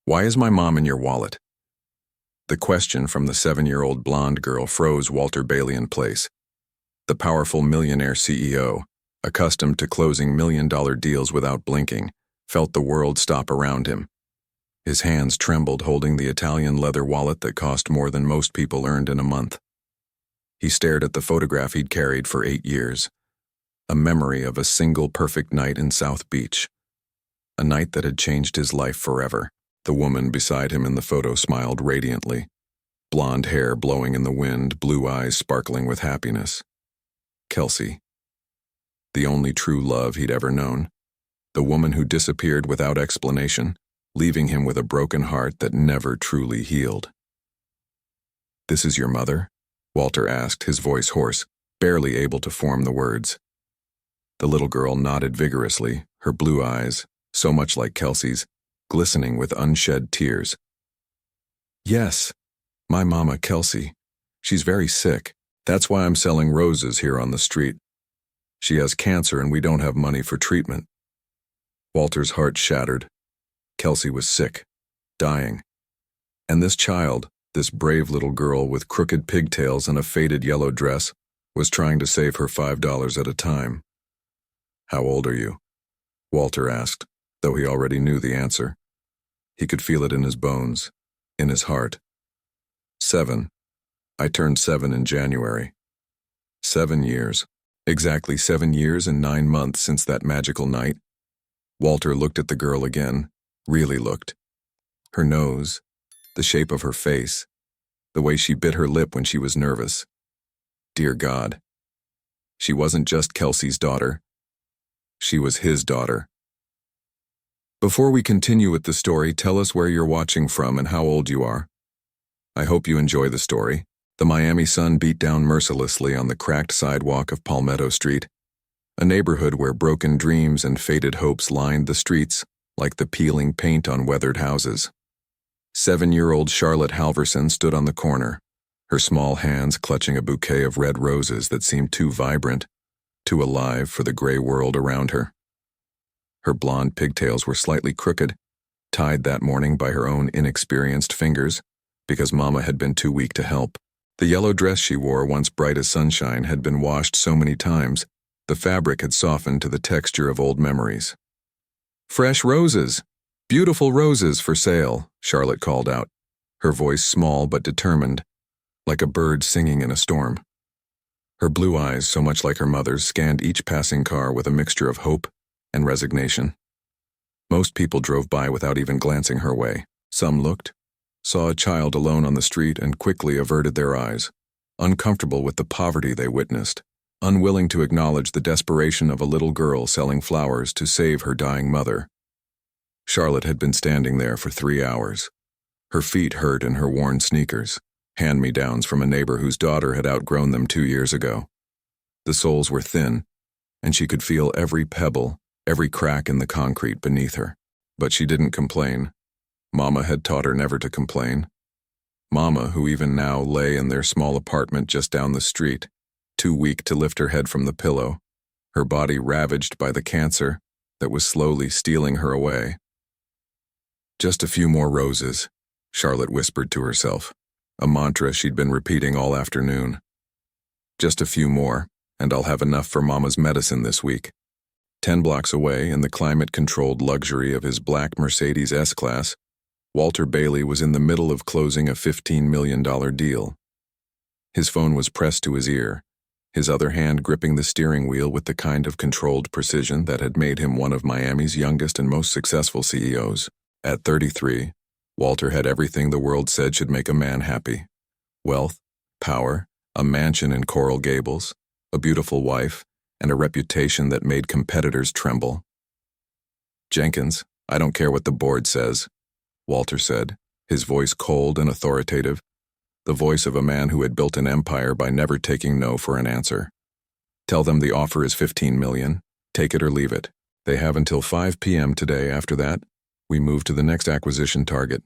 Why is my mom in your wallet? The question from the 7-year-old blonde girl froze Walter Bailey in place. The powerful millionaire CEO, accustomed to closing million-dollar deals without blinking, felt the world stop around him. His hands trembled holding the Italian leather wallet that cost more than most people earned in a month. He stared at the photograph he'd carried for 8 years, a memory of a single perfect night in South Beach, a night that had changed his life forever. The woman beside him in the photo smiled radiantly, blonde hair blowing in the wind, blue eyes sparkling with happiness. Kelsey. The only true love he'd ever known. The woman who disappeared without explanation, leaving him with a broken heart that never truly healed. "This is your mother?" Walter asked, his voice hoarse, barely able to form the words. The little girl nodded vigorously, her blue eyes, so much like Kelsey's, glistening with unshed tears. "Yes, my mama, Kelsey. She's very sick. That's why I'm selling roses here on the street. She has cancer and we don't have money for treatment." Walter's heart shattered. Kelsey was sick, dying. And this child, this brave little girl with crooked pigtails and a faded yellow dress, was trying to save her $5 at a time. "How old are you?" Walter asked, though he already knew the answer. He could feel it in his bones, in his heart. 7. I turned 7 in January. 7 years. Exactly 7 years and 9 months since that magical night. Walter looked at the girl again, really looked. Her nose, the shape of her face, the way she bit her lip when she was nervous. Dear God. She wasn't just Kelsey's daughter. She was his daughter. Before we continue with the story, tell us where you're watching from and how old you are. I hope you enjoy the story. The Miami sun beat down mercilessly on the cracked sidewalk of Palmetto Street, a neighborhood where broken dreams and faded hopes lined the streets like the peeling paint on weathered houses. 7-year-old Charlotte Halverson stood on the corner, her small hands clutching a bouquet of red roses that seemed too vibrant, too alive for the gray world around her. Her blonde pigtails were slightly crooked, tied that morning by her own inexperienced fingers, because Mama had been too weak to help. The yellow dress she wore, once bright as sunshine, had been washed so many times, the fabric had softened to the texture of old memories. "Fresh roses! Beautiful roses for sale," Charlotte called out, her voice small but determined, like a bird singing in a storm. Her blue eyes, so much like her mother's, scanned each passing car with a mixture of hope and resignation. Most people drove by without even glancing her way. Some looked, saw a child alone on the street, and quickly averted their eyes, uncomfortable with the poverty they witnessed, unwilling to acknowledge the desperation of a little girl selling flowers to save her dying mother. Charlotte had been standing there for 3 hours. Her feet hurt in her worn sneakers, hand-me-downs from a neighbor whose daughter had outgrown them 2 years ago. The soles were thin, and she could feel every pebble, every crack in the concrete beneath her. But she didn't complain. Mama had taught her never to complain. Mama, who even now lay in their small apartment just down the street, too weak to lift her head from the pillow, her body ravaged by the cancer that was slowly stealing her away. "Just a few more roses," Charlotte whispered to herself, a mantra she'd been repeating all afternoon. "Just a few more, and I'll have enough for Mama's medicine this week." 10 blocks away, in the climate-controlled luxury of his black Mercedes S-Class, Walter Bailey was in the middle of closing a $15 million deal. His phone was pressed to his ear, his other hand gripping the steering wheel with the kind of controlled precision that had made him one of Miami's youngest and most successful CEOs. At 33, Walter had everything the world said should make a man happy: wealth, power, a mansion in Coral Gables, a beautiful wife, and a reputation that made competitors tremble. "Jenkins, I don't care what the board says," Walter said, his voice cold and authoritative, the voice of a man who had built an empire by never taking no for an answer. "Tell them the offer is $15 million. Take it or leave it. They have until 5 p.m. today. After that, we move to the next acquisition target."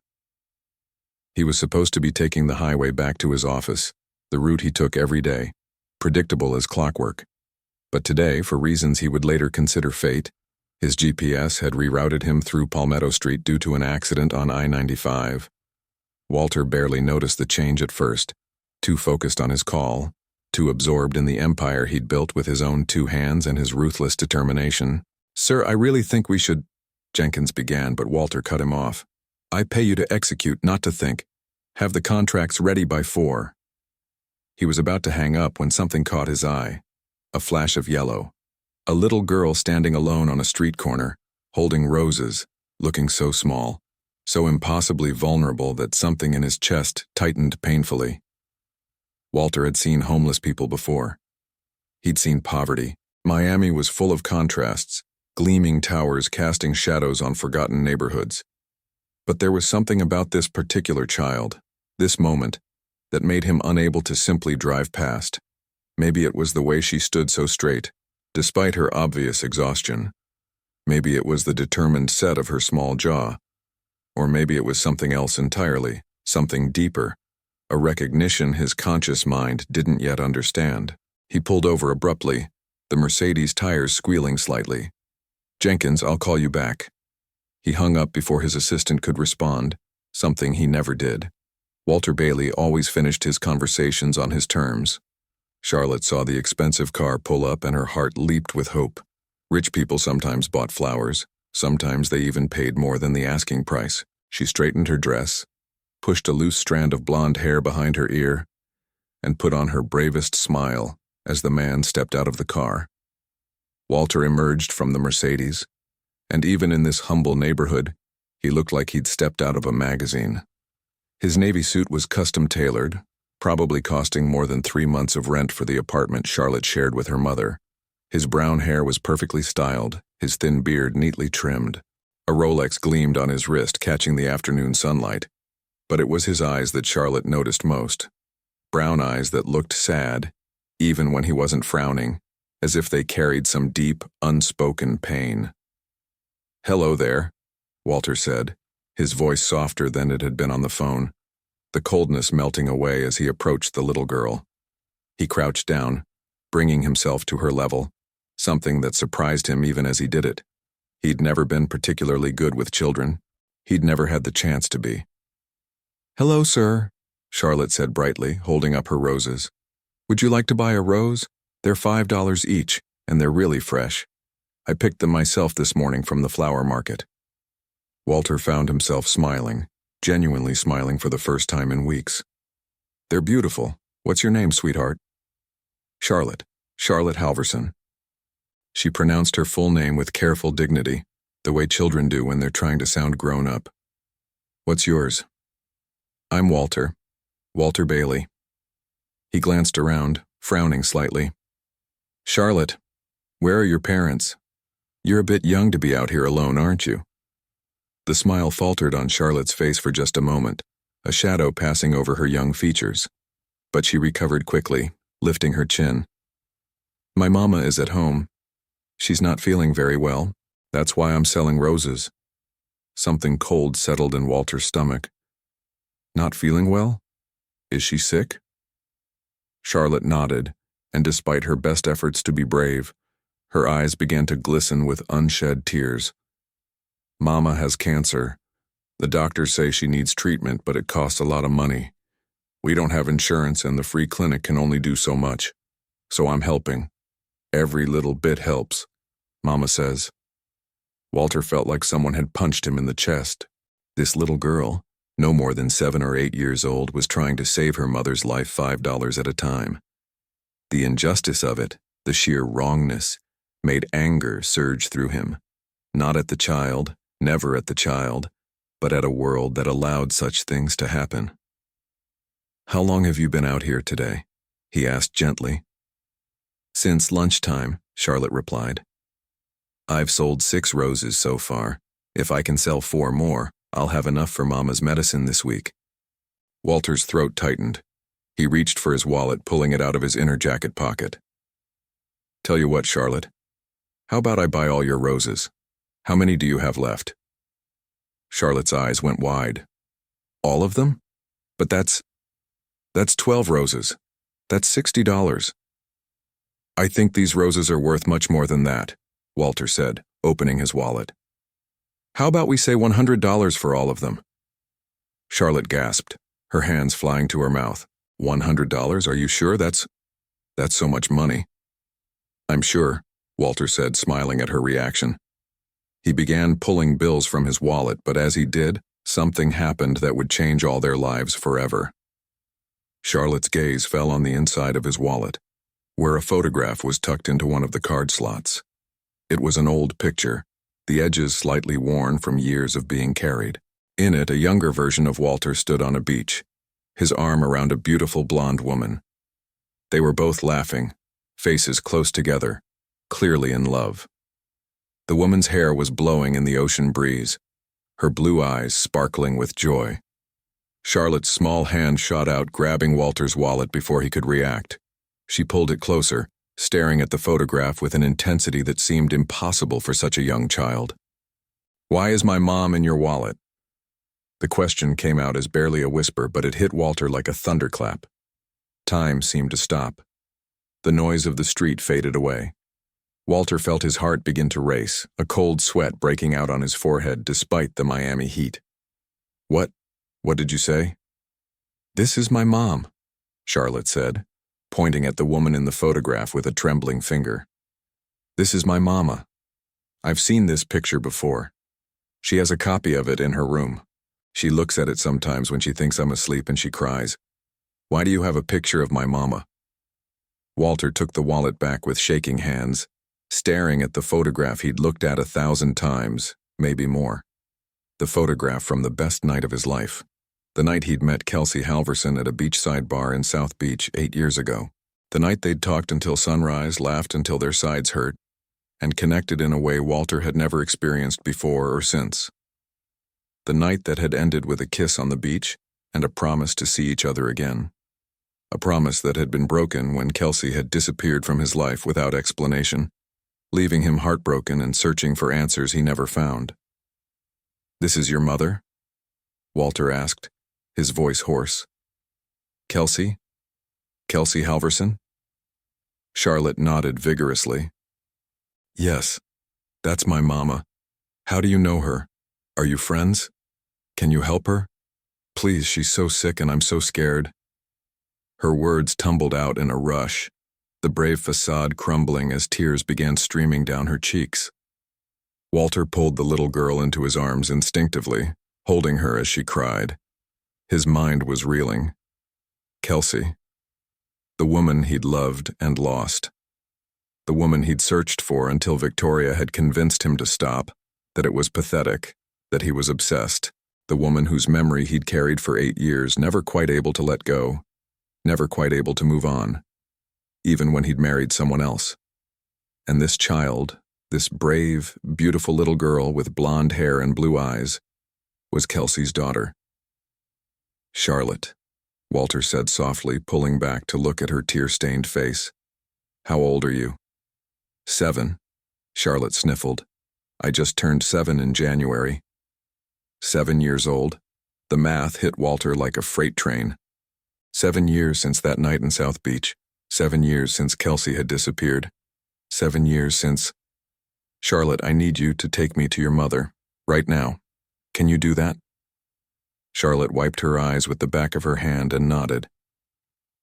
He was supposed to be taking the highway back to his office, the route he took every day, predictable as clockwork. But today, for reasons he would later consider fate, His GPS had rerouted him through Palmetto Street due to an accident on I-95. Walter barely noticed the change at first, too focused on his call, too absorbed in the empire he'd built with his own 2 hands and his ruthless determination. "Sir, I really think we should," Jenkins began, but Walter cut him off. "I pay you to execute, not to think. Have the contracts ready by 4. He was about to hang up when something caught his eye. A flash of yellow. A little girl standing alone on a street corner, holding roses, looking so small, so impossibly vulnerable that something in his chest tightened painfully. Walter had seen homeless people before. He'd seen poverty. Miami was full of contrasts, gleaming towers casting shadows on forgotten neighborhoods. But there was something about this particular child, this moment, that made him unable to simply drive past. Maybe it was the way she stood so straight, despite her obvious exhaustion. Maybe it was the determined set of her small jaw. Or maybe it was something else entirely, something deeper, a recognition his conscious mind didn't yet understand. He pulled over abruptly, the Mercedes tires squealing slightly. "Jenkins, I'll call you back." He hung up before his assistant could respond, something he never did. Walter Bailey always finished his conversations on his terms. Charlotte saw the expensive car pull up and her heart leaped with hope. Rich people sometimes bought flowers. Sometimes they even paid more than the asking price. She straightened her dress, pushed a loose strand of blonde hair behind her ear, and put on her bravest smile as the man stepped out of the car. Walter emerged from the Mercedes, and even in this humble neighborhood, he looked like he'd stepped out of a magazine. His navy suit was custom-tailored, probably costing more than 3 months of rent for the apartment Charlotte shared with her mother. His brown hair was perfectly styled, his thin beard neatly trimmed. A Rolex gleamed on his wrist, catching the afternoon sunlight. But it was his eyes that Charlotte noticed most. Brown eyes that looked sad, even when he wasn't frowning, as if they carried some deep, unspoken pain. "Hello there," Walter said, his voice softer than it had been on the phone, the coldness melting away as he approached the little girl. He crouched down, bringing himself to her level, something that surprised him even as he did it. He'd never been particularly good with children. He'd never had the chance to be. "Hello, sir," Charlotte said brightly, holding up her roses. "Would you like to buy a rose? They're $5 each, and they're really fresh. I picked them myself this morning from the flower market." Walter found himself smiling, genuinely smiling for the first time in weeks. "They're beautiful. What's your name, sweetheart?" "Charlotte. Charlotte Halverson." She pronounced her full name with careful dignity, the way children do when they're trying to sound grown up. "What's yours?" "I'm Walter. Walter Bailey." He glanced around, frowning slightly. "Charlotte, where are your parents? You're a bit young to be out here alone, aren't you?" The smile faltered on Charlotte's face for just a moment, a shadow passing over her young features. But she recovered quickly, lifting her chin. "My mama is at home. She's not feeling very well. That's why I'm selling roses." Something cold settled in Walter's stomach. "Not feeling well? Is she sick?" Charlotte nodded, and despite her best efforts to be brave, her eyes began to glisten with unshed tears. "Mama has cancer. The doctors say she needs treatment, but it costs a lot of money. We don't have insurance and the free clinic can only do so much. So I'm helping. Every little bit helps, Mama says." Walter felt like someone had punched him in the chest. This little girl, no more than 7 or 8 years old, was trying to save her mother's life $5 at a time. The injustice of it, the sheer wrongness, made anger surge through him. Not at the child, never at the child, but at a world that allowed such things to happen. "How long have you been out here today?" he asked gently. "Since lunchtime," Charlotte replied. "I've sold 6 roses so far. If I can sell 4 more, I'll have enough for Mama's medicine this week." Walter's throat tightened. He reached for his wallet, pulling it out of his inner jacket pocket. "Tell you what, Charlotte. How about I buy all your roses? How many do you have left?" Charlotte's eyes went wide. "All of them? But that's 12 roses. That's $60. "I think these roses are worth much more than that," Walter said, opening his wallet. "How about we say $100 for all of them?" Charlotte gasped, her hands flying to her mouth. $100? Are you sure? That's so much money. "I'm sure," Walter said, smiling at her reaction. He began pulling bills from his wallet, but as he did, something happened that would change all their lives forever. Charlotte's gaze fell on the inside of his wallet, where a photograph was tucked into one of the card slots. It was an old picture, the edges slightly worn from years of being carried. In it, a younger version of Walter stood on a beach, his arm around a beautiful blonde woman. They were both laughing, faces close together, clearly in love. The woman's hair was blowing in the ocean breeze, her blue eyes sparkling with joy. Charlotte's small hand shot out, grabbing Walter's wallet before he could react. She pulled it closer, staring at the photograph with an intensity that seemed impossible for such a young child. "Why is my mom in your wallet?" The question came out as barely a whisper, but it hit Walter like a thunderclap. Time seemed to stop. The noise of the street faded away. Walter felt his heart begin to race, a cold sweat breaking out on his forehead despite the Miami heat. What did you say?" "This is my mom," Charlotte said, pointing at the woman in the photograph with a trembling finger. "This is my mama. I've seen this picture before. She has a copy of it in her room. She looks at it sometimes when she thinks I'm asleep and she cries. Why do you have a picture of my mama?" Walter took the wallet back with shaking hands, staring at the photograph he'd looked at 1,000 times, maybe more. The photograph from the best night of his life. The night he'd met Kelsey Halverson at a beachside bar in South Beach 8 years ago. The night they'd talked until sunrise, laughed until their sides hurt, and connected in a way Walter had never experienced before or since. The night that had ended with a kiss on the beach and a promise to see each other again. A promise that had been broken when Kelsey had disappeared from his life without explanation, leaving him heartbroken and searching for answers he never found. "This is your mother?" Walter asked, his voice hoarse. "Kelsey? Kelsey Halverson?" Charlotte nodded vigorously. "Yes, that's my mama. How do you know her? Are you friends? Can you help her? Please, she's so sick and I'm so scared." Her words tumbled out in a rush, the brave facade crumbling as tears began streaming down her cheeks. Walter pulled the little girl into his arms instinctively, holding her as she cried. His mind was reeling. Kelsey. The woman he'd loved and lost. The woman he'd searched for until Victoria had convinced him to stop, that it was pathetic, that he was obsessed. The woman whose memory he'd carried for 8 years, never quite able to let go, never quite able to move on, even when he'd married someone else. And this child, this brave, beautiful little girl with blonde hair and blue eyes, was Kelsey's daughter. "Charlotte," Walter said softly, pulling back to look at her tear-stained face. "How old are you?" 7, Charlotte sniffled. "I just turned 7 in January." 7 years old? The math hit Walter like a freight train. 7 years since that night in South Beach. 7 years since Kelsey had disappeared. 7 years since... "Charlotte, I need you to take me to your mother, right now. Can you do that?" Charlotte wiped her eyes with the back of her hand and nodded.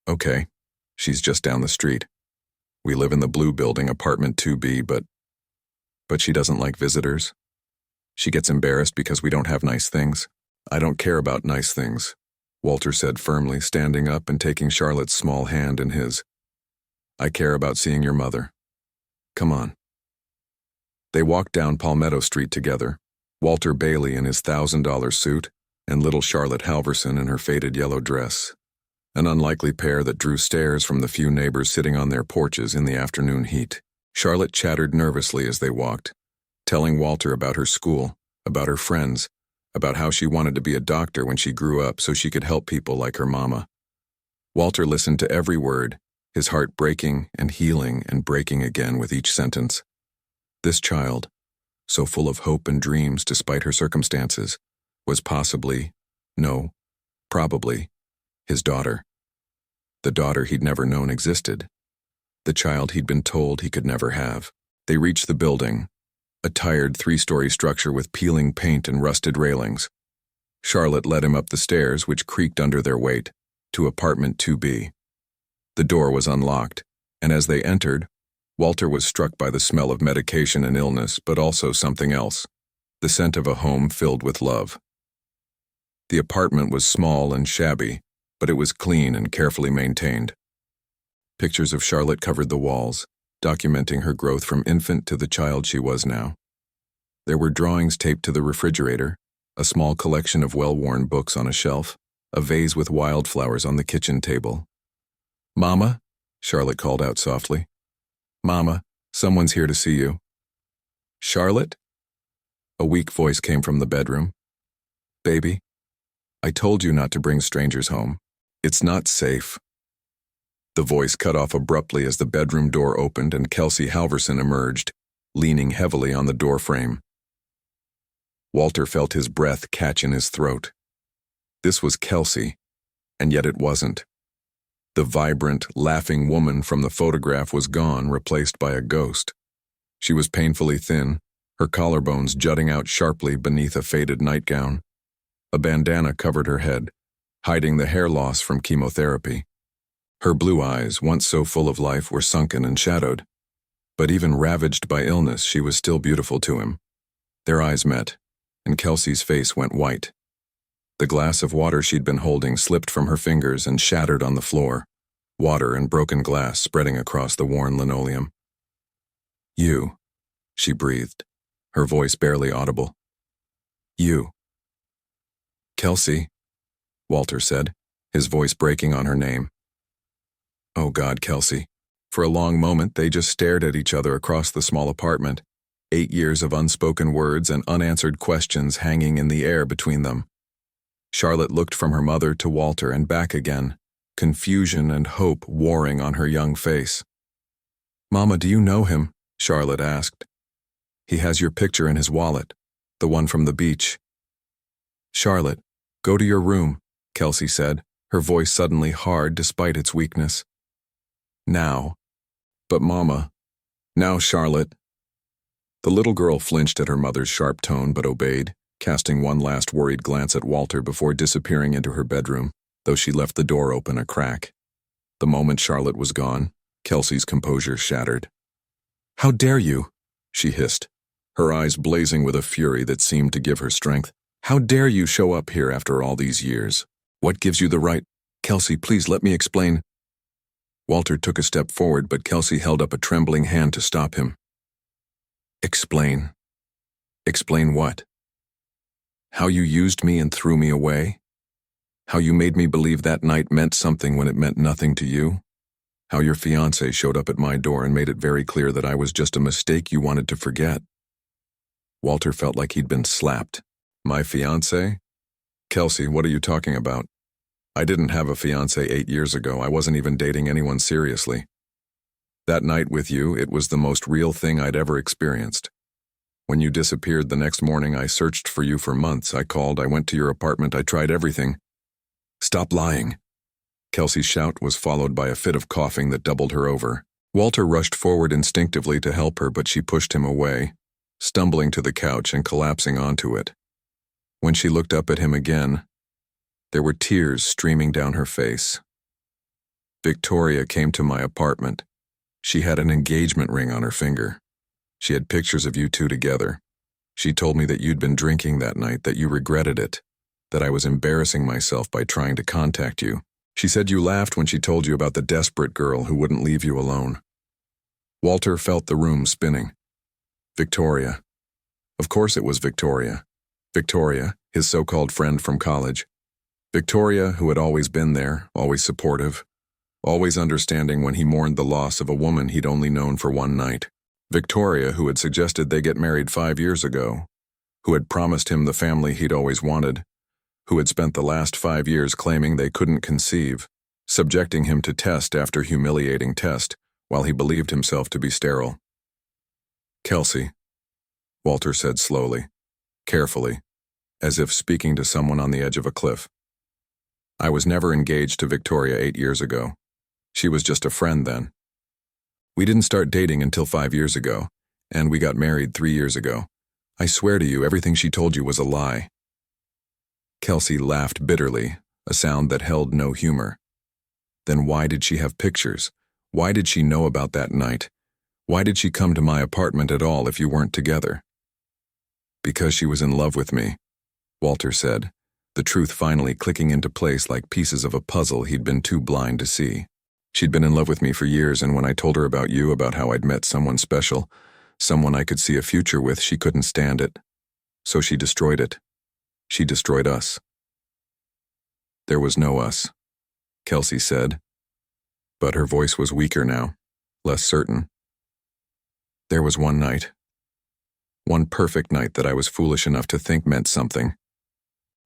"Okay, she's just down the street. We live in the blue building, apartment 2B, but she doesn't like visitors. She gets embarrassed because we don't have nice things." "I don't care about nice things," Walter said firmly, standing up and taking Charlotte's small hand in his. "I care about seeing your mother. Come on." They walked down Palmetto Street together, Walter Bailey in his $1,000 suit, and little Charlotte Halverson in her faded yellow dress, an unlikely pair that drew stares from the few neighbors sitting on their porches in the afternoon heat. Charlotte chattered nervously as they walked, telling Walter about her school, about her friends, about how she wanted to be a doctor when she grew up so she could help people like her mama. Walter listened to every word, his heart breaking and healing and breaking again with each sentence. This child, so full of hope and dreams despite her circumstances, was possibly, no, probably, his daughter. The daughter he'd never known existed. The child he'd been told he could never have. They reached the building, a tired three-story structure with peeling paint and rusted railings. Charlotte led him up the stairs, which creaked under their weight, to apartment 2B. The door was unlocked, and as they entered, Walter was struck by the smell of medication and illness, but also something else, the scent of a home filled with love. The apartment was small and shabby, but it was clean and carefully maintained. Pictures of Charlotte covered the walls, documenting her growth from infant to the child she was now. There were drawings taped to the refrigerator, a small collection of well-worn books on a shelf, a vase with wildflowers on the kitchen table. "Mama," Charlotte called out softly. "Mama, someone's here to see you." "Charlotte?" A weak voice came from the bedroom. "Baby, I told you not to bring strangers home. It's not safe." The voice cut off abruptly as the bedroom door opened and Kelsey Halverson emerged, leaning heavily on the doorframe. Walter felt his breath catch in his throat. This was Kelsey, and yet it wasn't. The vibrant, laughing woman from the photograph was gone, replaced by a ghost. She was painfully thin, her collarbones jutting out sharply beneath a faded nightgown. A bandana covered her head, hiding the hair loss from chemotherapy. Her blue eyes, once so full of life, were sunken and shadowed. But even ravaged by illness, she was still beautiful to him. Their eyes met, and Kelsey's face went white. The glass of water she'd been holding slipped from her fingers and shattered on the floor, water and broken glass spreading across the worn linoleum. "You," she breathed, her voice barely audible. "You." "Kelsey," Walter said, his voice breaking on her name. "Oh God, Kelsey." For a long moment, they just stared at each other across the small apartment, 8 years of unspoken words and unanswered questions hanging in the air between them. Charlotte looked from her mother to Walter and back again, confusion and hope warring on her young face. "Mama, do you know him?" Charlotte asked. "He has your picture in his wallet, the one from the beach." "Charlotte, go to your room," Kelsey said, her voice suddenly hard despite its weakness. "Now." "But Mama." "Now, Charlotte." The little girl flinched at her mother's sharp tone but obeyed, casting one last worried glance at Walter before disappearing into her bedroom, though she left the door open a crack. The moment Charlotte was gone, Kelsey's composure shattered. "How dare you?" she hissed, her eyes blazing with a fury that seemed to give her strength. "How dare you show up here after all these years? What gives you the right—" "Kelsey, please let me explain." Walter took a step forward, but Kelsey held up a trembling hand to stop him. "Explain." "Explain what?" "How you used me and threw me away? How you made me believe that night meant something when it meant nothing to you? How your fiancé showed up at my door and made it very clear that I was just a mistake you wanted to forget?" Walter felt like he'd been slapped. "My fiancé? Kelsey, what are you talking about? I didn't have a fiancé 8 years ago. I wasn't even dating anyone seriously. That night with you, it was the most real thing I'd ever experienced. When you disappeared the next morning, I searched for you for months. I called, I went to your apartment, I tried everything." "Stop lying." Kelsey's shout was followed by a fit of coughing that doubled her over. Walter rushed forward instinctively to help her, but she pushed him away, stumbling to the couch and collapsing onto it. When she looked up at him again, there were tears streaming down her face. "Victoria came to my apartment. She had an engagement ring on her finger. She had pictures of you two together. She told me that you'd been drinking that night, that you regretted it, that I was embarrassing myself by trying to contact you. She said you laughed when she told you about the desperate girl who wouldn't leave you alone." Walter felt the room spinning. Victoria. Of course it was Victoria. Victoria, his so-called friend from college. Victoria, who had always been there, always supportive, always understanding when he mourned the loss of a woman he'd only known for one night. Victoria, who had suggested they get married 5 years ago, who had promised him the family he'd always wanted, who had spent the last 5 years claiming they couldn't conceive, subjecting him to test after humiliating test while he believed himself to be sterile. "Kelsey," Walter said slowly, carefully, as if speaking to someone on the edge of a cliff. "I was never engaged to Victoria 8 years ago. She was just a friend then. We didn't start dating until 5 years ago, And we got married 3 years ago. I swear to you, everything she told you was a lie." Kelsey laughed bitterly, a sound that held no humor. Then why did she have pictures? Why did she know about that night? Why did she come to my apartment at all if you weren't together? "Because she was in love with me," Walter said, the truth finally clicking into place like pieces of a puzzle he'd been too blind to see. "She'd been in love with me for years, and when I told her about you, about how I'd met someone special, someone I could see a future with, she couldn't stand it. So she destroyed it. She destroyed us." "There was no us," Kelsey said, but her voice was weaker now, less certain. "There was one night. One perfect night that I was foolish enough to think meant something.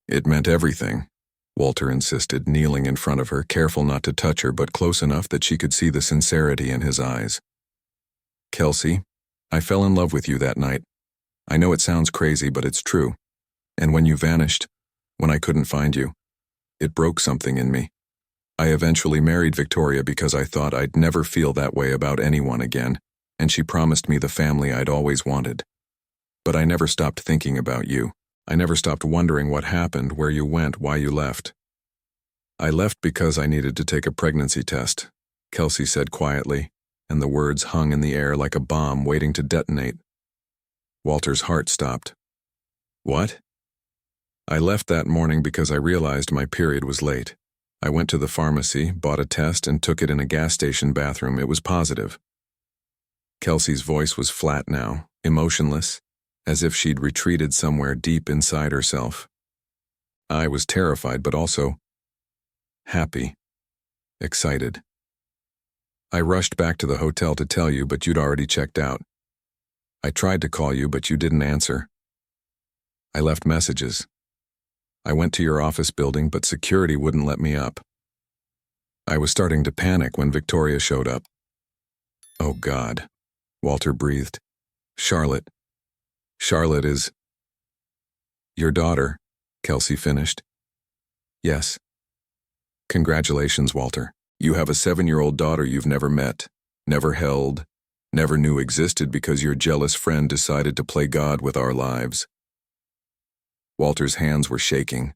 It meant everything," Walter insisted, kneeling in front of her, careful not to touch her but close enough that she could see the sincerity in his eyes. "Kelsey, I fell in love with you that night. I know it sounds crazy, but it's true. And when you vanished, when I couldn't find you, it broke something in me. I eventually married Victoria because I thought I'd never feel that way about anyone again, and she promised me the family I'd always wanted. But I never stopped thinking about you. I never stopped wondering what happened, where you went, why you left. I left because I needed to take a pregnancy test," Kelsey said quietly, and the words hung in the air like a bomb waiting to detonate. Walter's heart stopped. "What?" "I left that morning because I realized my period was late. I went to the pharmacy, bought a test, and took it in a gas station bathroom. It was positive." Kelsey's voice was flat now, emotionless, as if she'd retreated somewhere deep inside herself. "I was terrified, but also happy, excited. I rushed back to the hotel to tell you, but you'd already checked out. I tried to call you, but you didn't answer. I left messages. I went to your office building, but security wouldn't let me up. I was starting to panic when Victoria showed up." "Oh God," Walter breathed. Charlotte is your daughter," Kelsey finished. "Yes." "Congratulations, Walter. You have a 7-year-old daughter you've never met, never held, never knew existed because your jealous friend decided to play God with our lives." Walter's hands were shaking.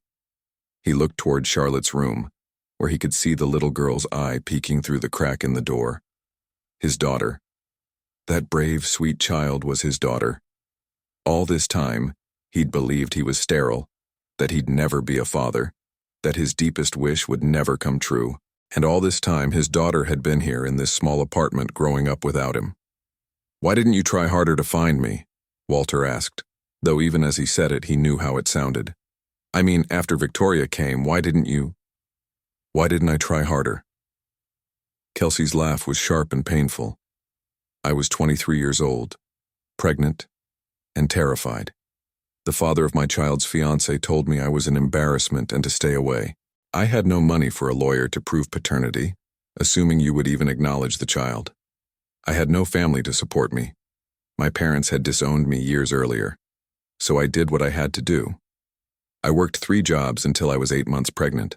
He looked toward Charlotte's room, where he could see the little girl's eye peeking through the crack in the door. His daughter. That brave, sweet child was his daughter. All this time, he'd believed he was sterile, that he'd never be a father, that his deepest wish would never come true. And all this time, his daughter had been here in this small apartment growing up without him. "Why didn't you try harder to find me?" Walter asked, though even as he said it, he knew how it sounded. "I mean, after Victoria came, why didn't I try harder?" Kelsey's laugh was sharp and painful. "I was 23 years old, pregnant, and terrified. The father of my child's fiancé told me I was an embarrassment and to stay away. I had no money for a lawyer to prove paternity, assuming you would even acknowledge the child. I had no family to support me. My parents had disowned me years earlier, so I did what I had to do. I worked 3 jobs until I was 8 months pregnant.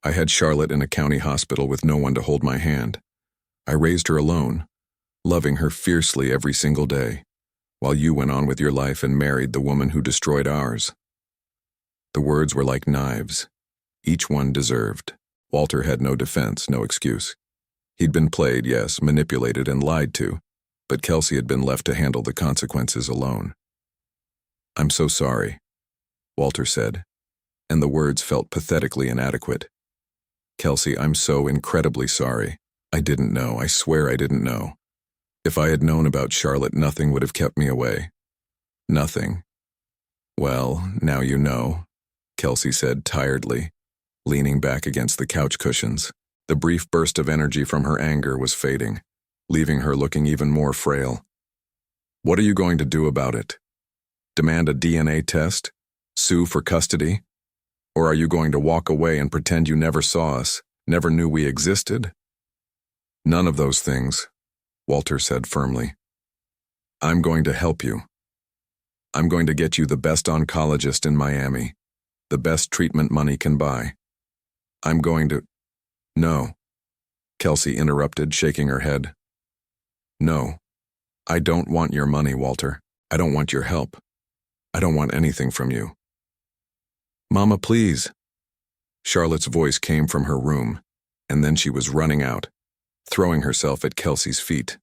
I had Charlotte in a county hospital with no one to hold my hand. I raised her alone, loving her fiercely every single day, while you went on with your life and married the woman who destroyed ours." The words were like knives. Each one deserved. Walter had no defense, no excuse. He'd been played, yes, manipulated and lied to, but Kelsey had been left to handle the consequences alone. "I'm so sorry," Walter said, and the words felt pathetically inadequate. "Kelsey, I'm so incredibly sorry. I didn't know. I swear I didn't know. If I had known about Charlotte, nothing would have kept me away. Nothing." "Well, now you know," Kelsey said tiredly, leaning back against the couch cushions. The brief burst of energy from her anger was fading, leaving her looking even more frail. "What are you going to do about it? Demand a DNA test? Sue for custody? Or are you going to walk away and pretend you never saw us, never knew we existed?" "None of those things," Walter said firmly. "I'm going to help you. I'm going to get you the best oncologist in Miami, the best treatment money can buy. I'm going to—" "No," Kelsey interrupted, shaking her head. "No, I don't want your money, Walter. I don't want your help. I don't want anything from you. Mama, please. Charlotte's voice came from her room, and then she was running out, throwing herself at Kelsey's feet.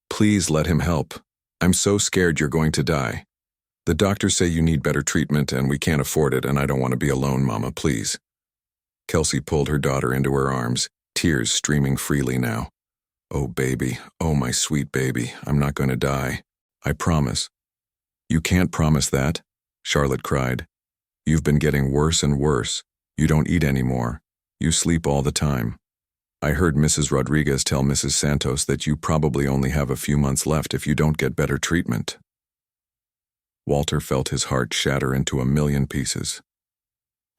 Please let him help. I'm so scared you're going to die. The doctors say you need better treatment and we can't afford it, and I don't want to be alone, Mama, please. Kelsey pulled her daughter into her arms, tears streaming freely now. Oh, baby, oh, my sweet baby, I'm not going to die. I promise. You can't promise that, Charlotte cried. You've been getting worse and worse. You don't eat anymore. You sleep all the time. I heard Mrs. Rodriguez tell Mrs. Santos that you probably only have a few months left if you don't get better treatment. Walter felt his heart shatter into a million pieces.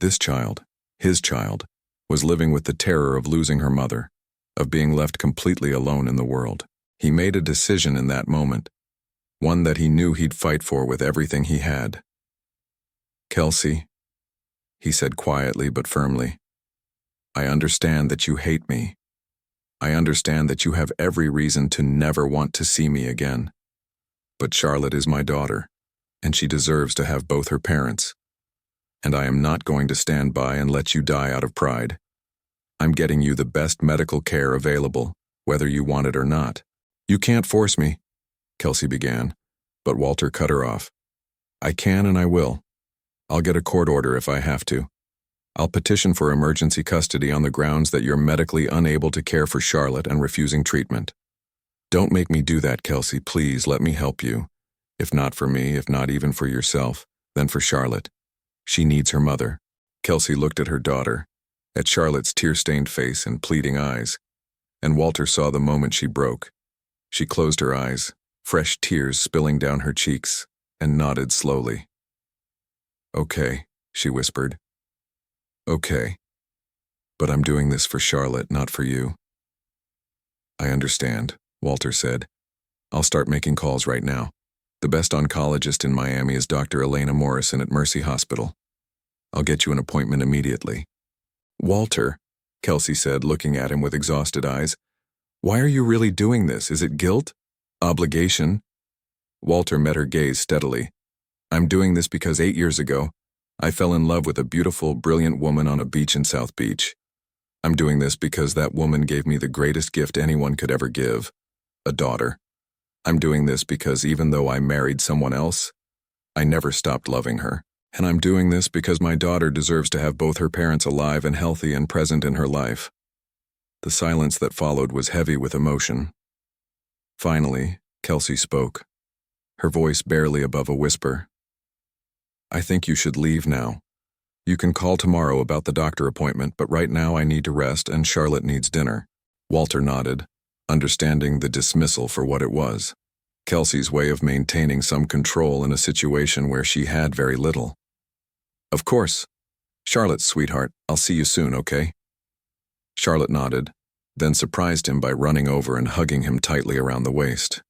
This child, his child, was living with the terror of losing her mother, of being left completely alone in the world. He made a decision in that moment, one that he knew he'd fight for with everything he had. Kelsey, he said quietly but firmly, I understand that you hate me. I understand that you have every reason to never want to see me again. But Charlotte is my daughter, and she deserves to have both her parents. And I am not going to stand by and let you die out of pride. I'm getting you the best medical care available, whether you want it or not. You can't force me, Kelsey began, but Walter cut her off. I can and I will. I'll get a court order if I have to. I'll petition for emergency custody on the grounds that you're medically unable to care for Charlotte and refusing treatment. Don't make me do that, Kelsey. Please let me help you. If not for me, if not even for yourself, then for Charlotte. She needs her mother. Kelsey looked at her daughter, at Charlotte's tear-stained face and pleading eyes, and Walter saw the moment she broke. She closed her eyes, fresh tears spilling down her cheeks, and nodded slowly. Okay, she whispered. Okay. But I'm doing this for Charlotte, not for you. I understand, Walter said. I'll start making calls right now. The best oncologist in Miami is Dr. Elena Morrison at Mercy Hospital. I'll get you an appointment immediately. Walter, Kelsey said, looking at him with exhausted eyes, why are you really doing this? Is it guilt? Obligation? Walter met her gaze steadily. I'm doing this because 8 years ago, I fell in love with a beautiful, brilliant woman on a beach in South Beach. I'm doing this because that woman gave me the greatest gift anyone could ever give, a daughter. I'm doing this because even though I married someone else, I never stopped loving her. And I'm doing this because my daughter deserves to have both her parents alive and healthy and present in her life. The silence that followed was heavy with emotion. Finally, Kelsey spoke, her voice barely above a whisper. I think you should leave now. You can call tomorrow about the doctor appointment, but right now I need to rest and Charlotte needs dinner. Walter nodded, understanding the dismissal for what it was. Kelsey's way of maintaining some control in a situation where she had very little. Of course. Charlotte, sweetheart, I'll see you soon, okay? Charlotte nodded, then surprised him by running over and hugging him tightly around the waist.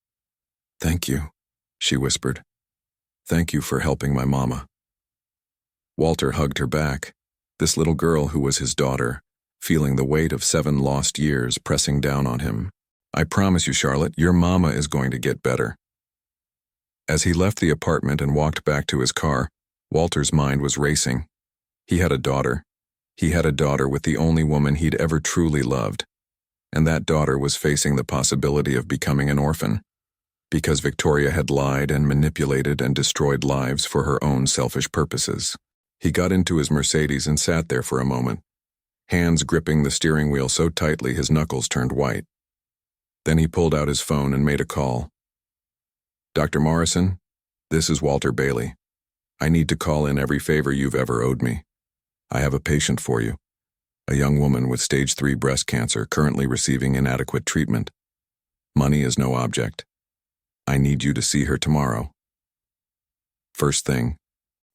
Thank you, she whispered. Thank you for helping my mama. Walter hugged her back, this little girl who was his daughter, feeling the weight of 7 lost years pressing down on him. I promise you, Charlotte, your mama is going to get better. As he left the apartment and walked back to his car, Walter's mind was racing. He had a daughter. He had a daughter with the only woman he'd ever truly loved. And that daughter was facing the possibility of becoming an orphan, because Victoria had lied and manipulated and destroyed lives for her own selfish purposes. He got into his Mercedes and sat there for a moment, hands gripping the steering wheel so tightly his knuckles turned white. Then he pulled out his phone and made a call. Dr. Morrison, this is Walter Bailey. I need to call in every favor you've ever owed me. I have a patient for you, a young woman with stage 3 breast cancer currently receiving inadequate treatment. Money is no object. I need you to see her tomorrow. First thing,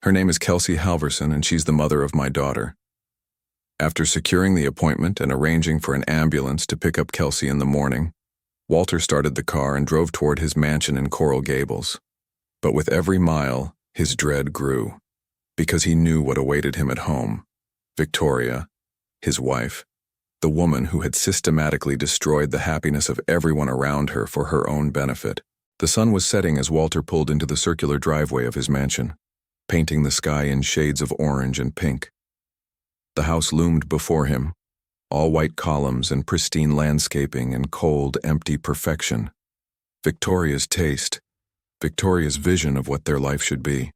her name is Kelsey Halverson and she's the mother of my daughter. After securing the appointment and arranging for an ambulance to pick up Kelsey in the morning, Walter started the car and drove toward his mansion in Coral Gables. But with every mile, his dread grew, because he knew what awaited him at home. Victoria, his wife, the woman who had systematically destroyed the happiness of everyone around her for her own benefit. The sun was setting as Walter pulled into the circular driveway of his mansion, painting the sky in shades of orange and pink. The house loomed before him, all white columns and pristine landscaping and cold, empty perfection. Victoria's taste, Victoria's vision of what their life should be.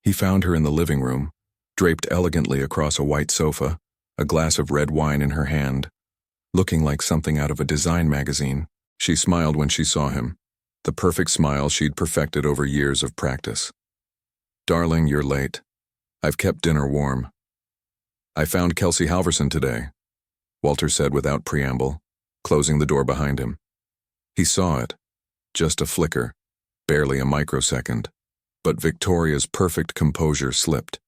He found her in the living room, draped elegantly across a white sofa, a glass of red wine in her hand, looking like something out of a design magazine. She smiled when she saw him, the perfect smile she'd perfected over years of practice. "Darling, you're late. I've kept dinner warm." "I found Kelsey Halverson today," Walter said without preamble, closing the door behind him. He saw it, just a flicker, barely a microsecond, but Victoria's perfect composure slipped.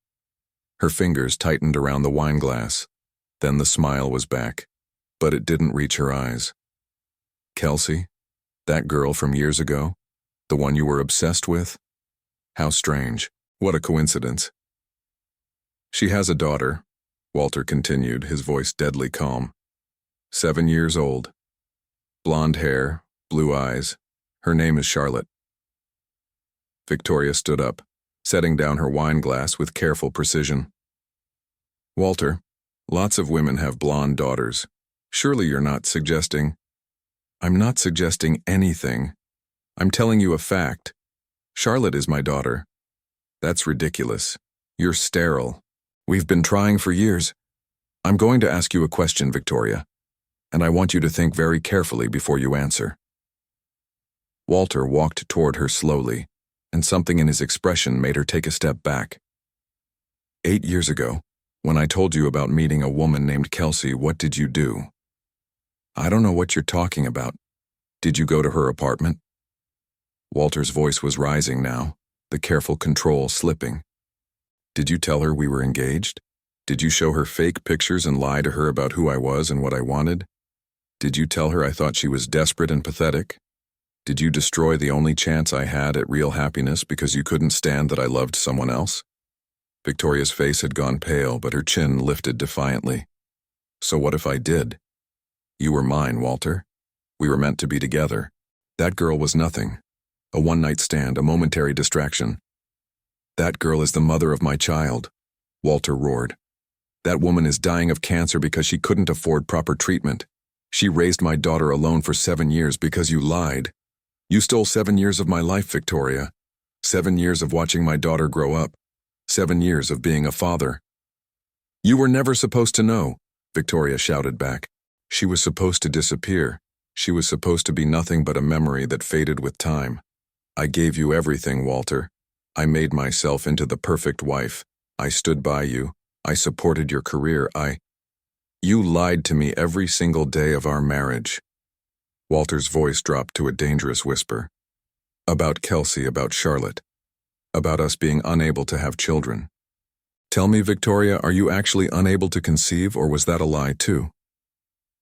Her fingers tightened around the wine glass, then the smile was back, but it didn't reach her eyes. "Kelsey? That girl from years ago? The one you were obsessed with? How strange. What a coincidence." "She has a daughter," Walter continued, his voice deadly calm. 7 years old. Blonde hair, blue eyes. Her name is Charlotte. Victoria stood up, setting down her wine glass with careful precision. "Walter, lots of women have blonde daughters. Surely you're not suggesting—" "I'm not suggesting anything. I'm telling you a fact. Charlotte is my daughter." "That's ridiculous. You're sterile. We've been trying for years." "I'm going to ask you a question, Victoria, and I want you to think very carefully before you answer." Walter walked toward her slowly, and something in his expression made her take a step back. 8 years ago, when I told you about meeting a woman named Kelsey, what did you do?" "I don't know what you're talking about. Did you go to her apartment?" Walter's voice was rising now, the careful control slipping. "Did you tell her we were engaged? Did you show her fake pictures and lie to her about who I was and what I wanted? Did you tell her I thought she was desperate and pathetic? Did you destroy the only chance I had at real happiness because you couldn't stand that I loved someone else?" Victoria's face had gone pale, but her chin lifted defiantly. "So what if I did? You were mine, Walter. We were meant to be together. That girl was nothing. A one-night stand, a momentary distraction. That girl is the mother of my child," Walter roared. "That woman is dying of cancer because she couldn't afford proper treatment. She raised my daughter alone for 7 years because you lied. You stole 7 years of my life, Victoria. 7 years of watching my daughter grow up. 7 years of being a father." "You were never supposed to know," Victoria shouted back. "She was supposed to disappear. She was supposed to be nothing but a memory that faded with time. I gave you everything, Walter. I made myself into the perfect wife. I stood by you. I supported your career. You lied to me every single day of our marriage." Walter's voice dropped to a dangerous whisper. "About Kelsey, about Charlotte. About us being unable to have children. Tell me, Victoria, are you actually unable to conceive, or was that a lie too?"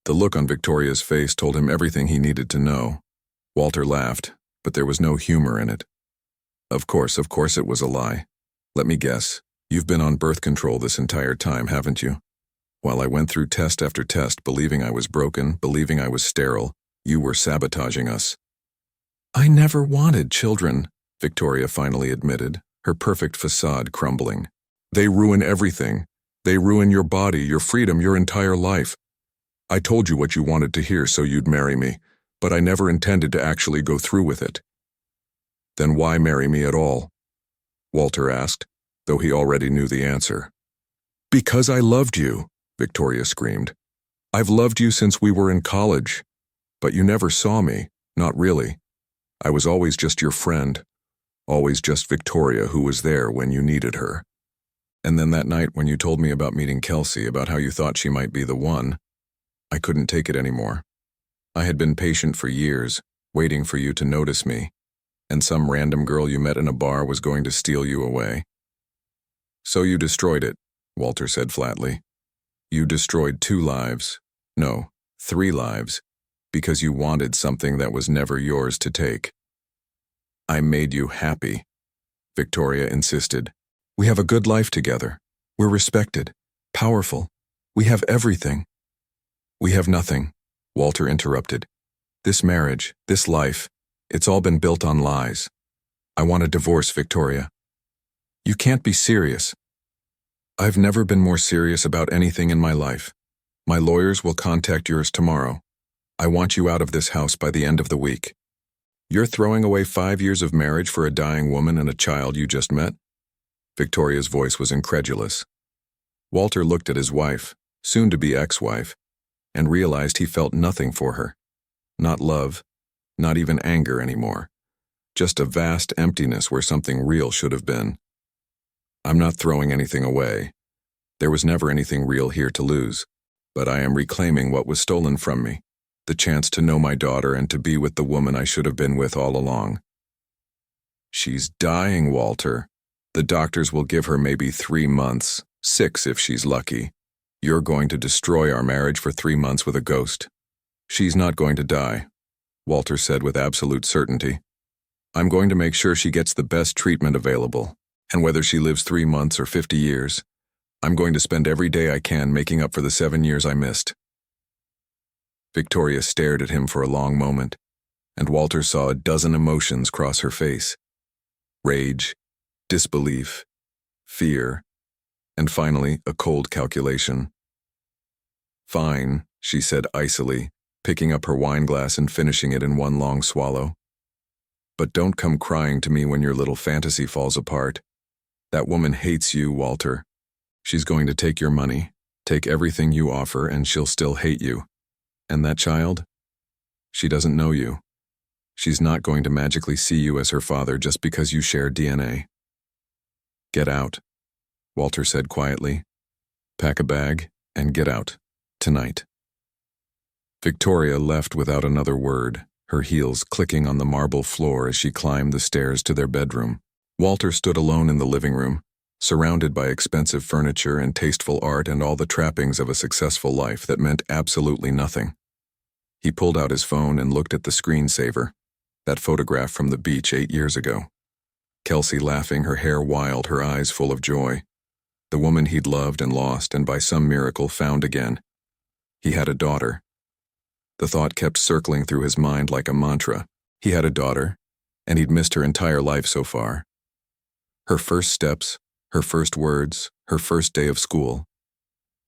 The look on Victoria's face told him everything he needed to know. Walter laughed, but there was no humor in it. Of course it was a lie. Let me guess, you've been on birth control this entire time, haven't you? While I went through test after test, believing I was broken, believing I was sterile, you were sabotaging us." "I never wanted children," Victoria finally admitted, her perfect facade crumbling. "They ruin everything. They ruin your body, your freedom, your entire life. I told you what you wanted to hear so you'd marry me, but I never intended to actually go through with it." "Then why marry me at all?" Walter asked, though he already knew the answer. "Because I loved you," Victoria screamed. "I've loved you since we were in college. But you never saw me, not really. I was always just your friend, always just Victoria who was there when you needed her. And then that night when you told me about meeting Kelsey, about how you thought she might be the one, I couldn't take it anymore. I had been patient for years, waiting for you to notice me, and some random girl you met in a bar was going to steal you away. So you destroyed it," Walter said flatly. "You destroyed 2 lives, no, 3 lives, because you wanted something that was never yours to take." "I made you happy," Victoria insisted. "We have a good life together. We're respected, powerful. We have everything." "We have nothing," Walter interrupted. "This marriage, this life, It's all been built on lies. I want a divorce, Victoria. You can't be serious. I've never been more serious about anything in my life. My lawyers will contact yours tomorrow. I want you out of this house by the end of the week. You're throwing away 5 years of marriage for a dying woman and a child you just met? Victoria's voice was incredulous. Walter looked at his wife, soon-to-be ex-wife, and realized he felt nothing for her. Not love, not even anger anymore. Just a vast emptiness where something real should have been. I'm not throwing anything away. There was never anything real here to lose, but I am reclaiming what was stolen from me, the chance to know my daughter and to be with the woman I should have been with all along. She's dying, Walter. The doctors will give her maybe 3 months, 6 if she's lucky. You're going to destroy our marriage for 3 months with a ghost. She's not going to die, Walter said with absolute certainty. I'm going to make sure she gets the best treatment available, and whether she lives 3 months or 50 years, I'm going to spend every day I can making up for the 7 years I missed. Victoria stared at him for a long moment, and Walter saw a dozen emotions cross her face. Rage, disbelief, fear, and finally a cold calculation. Fine, she said icily, picking up her wineglass and finishing it in one long swallow. But don't come crying to me when your little fantasy falls apart. That woman hates you, Walter. She's going to take your money, take everything you offer, and she'll still hate you. And that child? She doesn't know you. She's not going to magically see you as her father just because you share DNA. Get out, Walter said quietly. Pack a bag and get out, tonight. Victoria left without another word, her heels clicking on the marble floor as she climbed the stairs to their bedroom. Walter stood alone in the living room, surrounded by expensive furniture and tasteful art and all the trappings of a successful life that meant absolutely nothing. He pulled out his phone and looked at the screensaver, that photograph from the beach 8 years ago. Kelsey laughing, her hair wild, her eyes full of joy. The woman he'd loved and lost and by some miracle found again. He had a daughter. The thought kept circling through his mind like a mantra. He had a daughter, and he'd missed her entire life so far. Her first steps, her first words, her first day of school.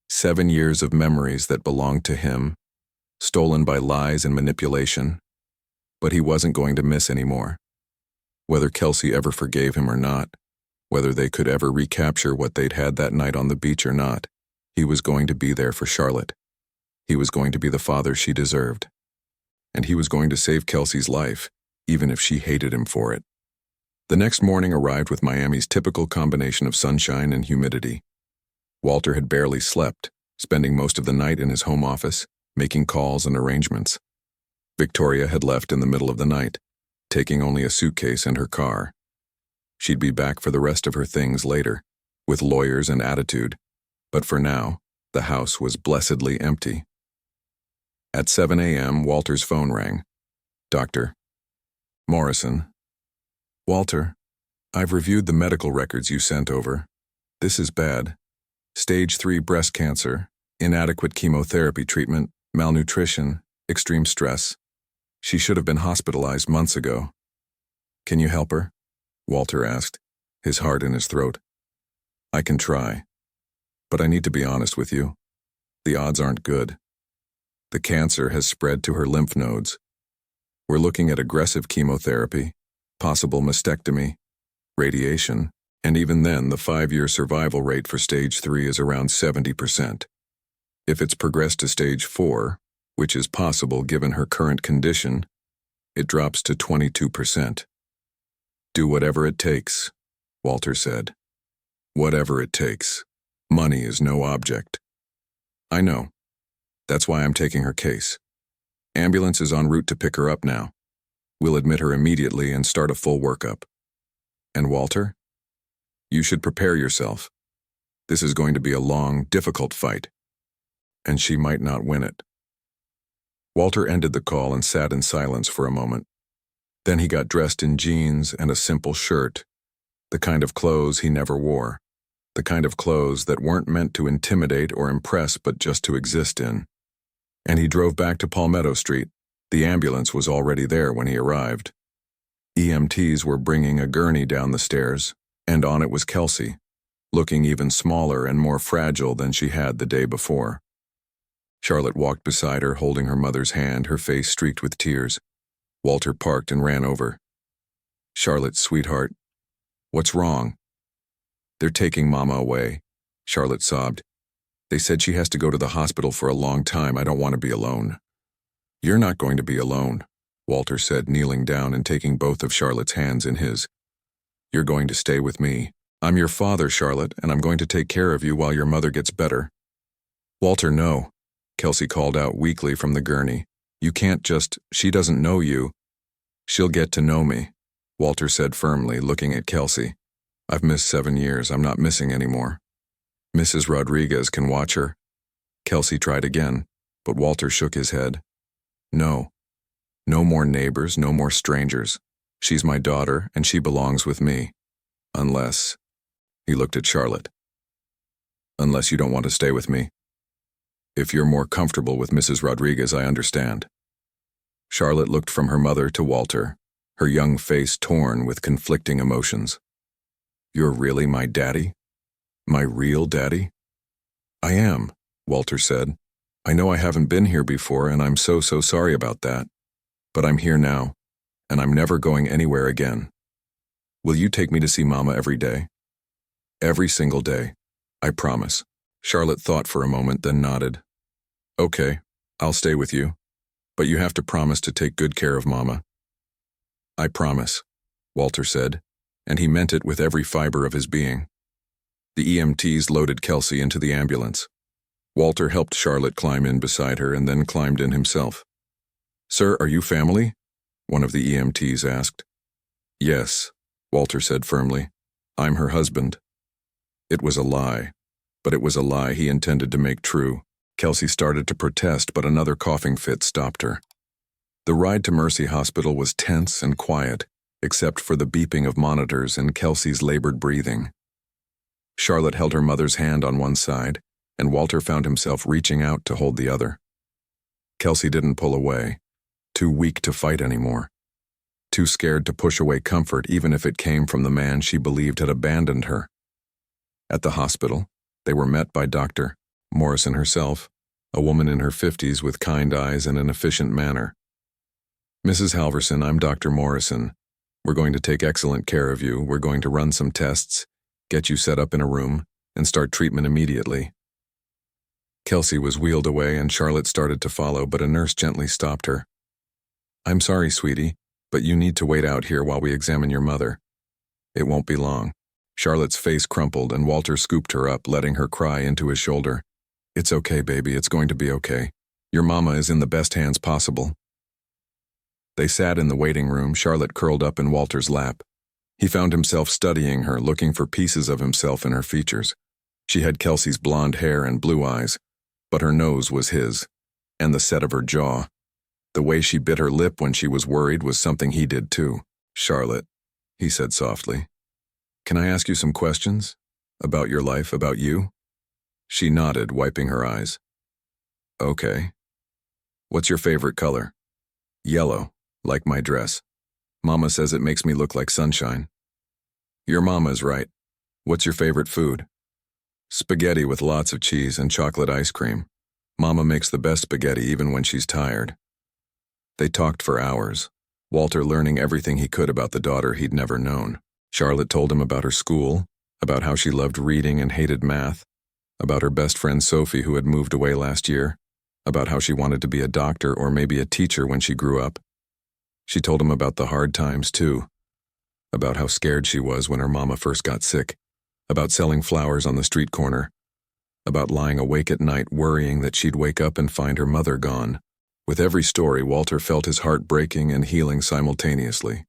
7 years of memories that belonged to him, stolen by lies and manipulation. But he wasn't going to miss anymore. Whether Kelsey ever forgave him or not, whether they could ever recapture what they'd had that night on the beach or not, he was going to be there for Charlotte. He was going to be the father she deserved. And he was going to save Kelsey's life, even if she hated him for it. The next morning arrived with Miami's typical combination of sunshine and humidity. Walter had barely slept, spending most of the night in his home office, making calls and arrangements. Victoria had left in the middle of the night, taking only a suitcase and her car. She'd be back for the rest of her things later, with lawyers and attitude, but for now, the house was blessedly empty. At 7 a.m., Walter's phone rang. Dr. Morrison. Walter, I've reviewed the medical records you sent over. This is bad. Stage 3 breast cancer, inadequate chemotherapy treatment, malnutrition, extreme stress. She should have been hospitalized months ago. Can you help her? Walter asked, his heart in his throat. I can try. But I need to be honest with you. The odds aren't good. The cancer has spread to her lymph nodes. We're looking at aggressive chemotherapy, possible mastectomy, radiation, and even then the 5-year survival rate for stage 3 is around 70%. If it's progressed to stage 4, which is possible given her current condition, it drops to 22%. Do whatever it takes, Walter said. Whatever it takes. Money is no object. I know. That's why I'm taking her case. Ambulance is en route to pick her up now. We'll admit her immediately and start a full workup. And Walter? You should prepare yourself. This is going to be a long, difficult fight. And she might not win it. Walter ended the call and sat in silence for a moment. Then he got dressed in jeans and a simple shirt, the kind of clothes he never wore, the kind of clothes that weren't meant to intimidate or impress but just to exist in. And he drove back to Palmetto Street. The ambulance was already there when he arrived. EMTs were bringing a gurney down the stairs, and on it was Kelsey, looking even smaller and more fragile than she had the day before. Charlotte walked beside her, holding her mother's hand, her face streaked with tears. Walter parked and ran over. "Charlotte, sweetheart, what's wrong?" "They're taking Mama away," Charlotte sobbed. "They said she has to go to the hospital for a long time. I don't want to be alone." "You're not going to be alone," Walter said, kneeling down and taking both of Charlotte's hands in his. "You're going to stay with me. I'm your father, Charlotte, and I'm going to take care of you while your mother gets better." "Walter, no," Kelsey called out weakly from the gurney. "You can't just, she doesn't know you." "She'll get to know me," Walter said firmly, looking at Kelsey. "I've missed 7 years. I'm not missing anymore. Mrs. Rodriguez can watch her." Kelsey tried again, but Walter shook his head. "No. No more neighbors, no more strangers. She's my daughter, and she belongs with me. Unless," he looked at Charlotte, "unless you don't want to stay with me. If you're more comfortable with Mrs. Rodriguez, I understand." Charlotte looked from her mother to Walter, her young face torn with conflicting emotions. "You're really my daddy? My real daddy?" "I am," Walter said. "I know I haven't been here before, and I'm so sorry about that. But I'm here now, and I'm never going anywhere again. Will you take me to see Mama every day?" "Every single day. I promise." Charlotte thought for a moment, then nodded. "Okay, I'll stay with you. But you have to promise to take good care of Mama." "I promise," Walter said, and he meant it with every fiber of his being. The EMTs loaded Kelsey into the ambulance. Walter helped Charlotte climb in beside her and then climbed in himself. "Sir, are you family?" one of the EMTs asked. "Yes," Walter said firmly. "I'm her husband." It was a lie, but it was a lie he intended to make true. Kelsey started to protest, but another coughing fit stopped her. The ride to Mercy Hospital was tense and quiet, except for the beeping of monitors and Kelsey's labored breathing. Charlotte held her mother's hand on one side, and Walter found himself reaching out to hold the other. Kelsey didn't pull away, too weak to fight anymore, too scared to push away comfort even if it came from the man she believed had abandoned her. At the hospital, they were met by Dr. Morrison herself, a woman in her 50s with kind eyes and an efficient manner. "Mrs. Halverson, I'm Dr. Morrison. We're going to take excellent care of you. We're going to run some tests, get you set up in a room, and start treatment immediately." Kelsey was wheeled away and Charlotte started to follow, but a nurse gently stopped her. "I'm sorry, sweetie, but you need to wait out here while we examine your mother. It won't be long." Charlotte's face crumpled and Walter scooped her up, letting her cry into his shoulder. "It's okay, baby. It's going to be okay. Your mama is in the best hands possible." They sat in the waiting room, Charlotte curled up in Walter's lap. He found himself studying her, looking for pieces of himself in her features. She had Kelsey's blonde hair and blue eyes, but her nose was his, and the set of her jaw. The way she bit her lip when she was worried was something he did too. "Charlotte," he said softly, "can I ask you some questions? About your life, about you?" She nodded, wiping her eyes. "Okay. What's your favorite color?" "Yellow, like my dress. Mama says it makes me look like sunshine." "Your mama's right. What's your favorite food?" "Spaghetti with lots of cheese and chocolate ice cream. Mama makes the best spaghetti even when she's tired." They talked for hours, Walter learning everything he could about the daughter he'd never known. Charlotte told him about her school, about how she loved reading and hated math, about her best friend Sophie who had moved away last year, about how she wanted to be a doctor or maybe a teacher when she grew up. She told him about the hard times too, about how scared she was when her mama first got sick, about selling flowers on the street corner, about lying awake at night worrying that she'd wake up and find her mother gone. With every story, Walter felt his heart breaking and healing simultaneously.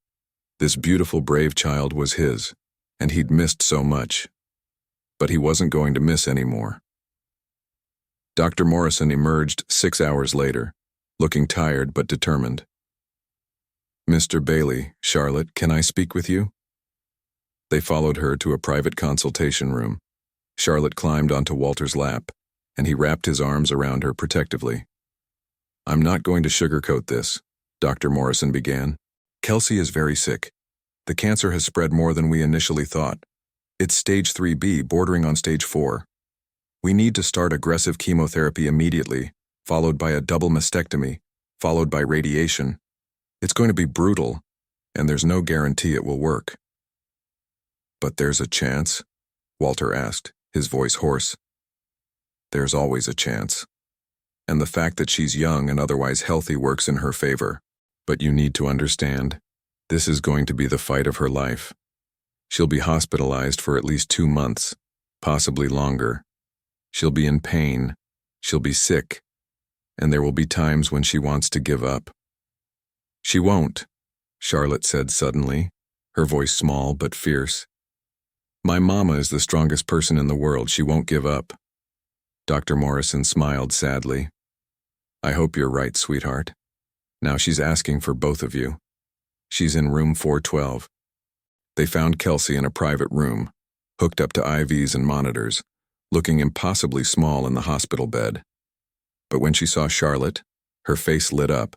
This beautiful, brave child was his, and he'd missed so much. But he wasn't going to miss any more. Dr. Morrison emerged 6 hours later, looking tired but determined. "Mr. Bailey, Charlotte, can I speak with you?" They followed her to a private consultation room. Charlotte climbed onto Walter's lap, and he wrapped his arms around her protectively. "I'm not going to sugarcoat this," Dr. Morrison began. "Kelsey is very sick. The cancer has spread more than we initially thought. It's stage 3B, bordering on stage 4. We need to start aggressive chemotherapy immediately, followed by a double mastectomy, followed by radiation. It's going to be brutal, and there's no guarantee it will work. But there's a chance? Walter asked, his voice hoarse. There's always a chance. And the fact that she's young and otherwise healthy works in her favor. But you need to understand, this is going to be the fight of her life. She'll be hospitalized for at least 2 months, possibly longer. She'll be in pain, she'll be sick, and there will be times when she wants to give up. She won't, Charlotte said suddenly, her voice small but fierce. My mama is the strongest person in the world. She won't give up. Dr. Morrison smiled sadly. I hope you're right, sweetheart. Now she's asking for both of you. She's in room 412. They found Kelsey in a private room, hooked up to IVs and monitors, looking impossibly small in the hospital bed. But when she saw Charlotte, her face lit up,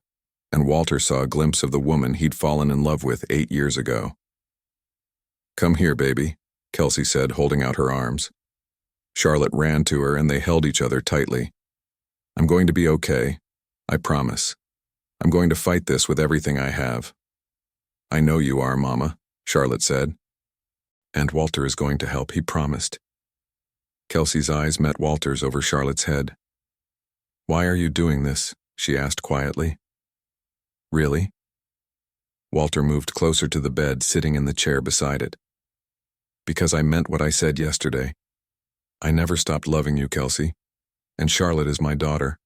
and Walter saw a glimpse of the woman he'd fallen in love with 8 years ago. Come here, baby, Kelsey said, holding out her arms. Charlotte ran to her and they held each other tightly. I'm going to be okay, I promise. I'm going to fight this with everything I have. I know you are, Mama, Charlotte said. And Walter is going to help, he promised. Kelsey's eyes met Walter's over Charlotte's head. Why are you doing this? She asked quietly. Really? Walter moved closer to the bed, sitting in the chair beside it. Because I meant what I said yesterday. I never stopped loving you, Kelsey. And Charlotte is my daughter.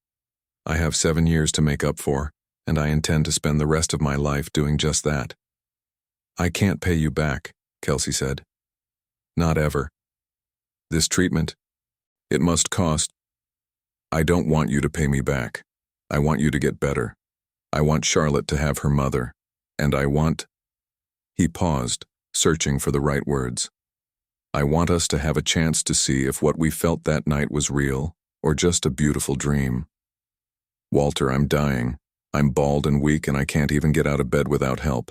I have 7 years to make up for, and I intend to spend the rest of my life doing just that. I can't pay you back, Kelsey said. Not ever. This treatment, it must cost. I don't want you to pay me back. I want you to get better. I want Charlotte to have her mother. And I want... He paused, searching for the right words. I want us to have a chance to see if what we felt that night was real or just a beautiful dream. Walter, I'm dying. I'm bald and weak and I can't even get out of bed without help.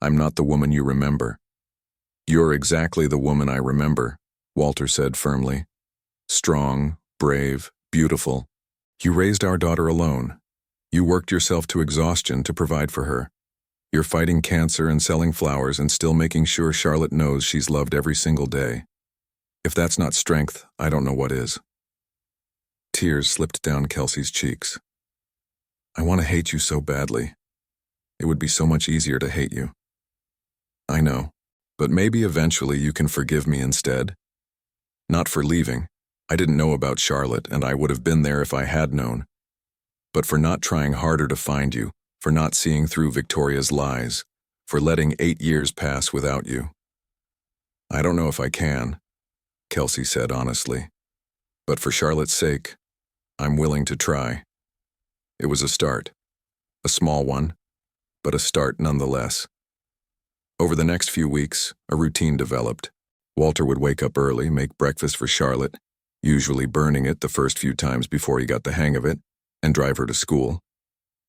I'm not the woman you remember. You're exactly the woman I remember, Walter said firmly. Strong, brave, beautiful. You raised our daughter alone. You worked yourself to exhaustion to provide for her. You're fighting cancer and selling flowers and still making sure Charlotte knows she's loved every single day. If that's not strength, I don't know what is. Tears slipped down Kelsey's cheeks. I want to hate you so badly. It would be so much easier to hate you. I know, but maybe eventually you can forgive me instead. Not for leaving. I didn't know about Charlotte, and I would have been there if I had known. But for not trying harder to find you, for not seeing through Victoria's lies, for letting 8 years pass without you. I don't know if I can, Kelsey said honestly. But for Charlotte's sake, I'm willing to try. It was a start. A small one, but a start nonetheless. Over the next few weeks, a routine developed. Walter would wake up early, make breakfast for Charlotte, usually burning it the first few times before he got the hang of it, and drive her to school.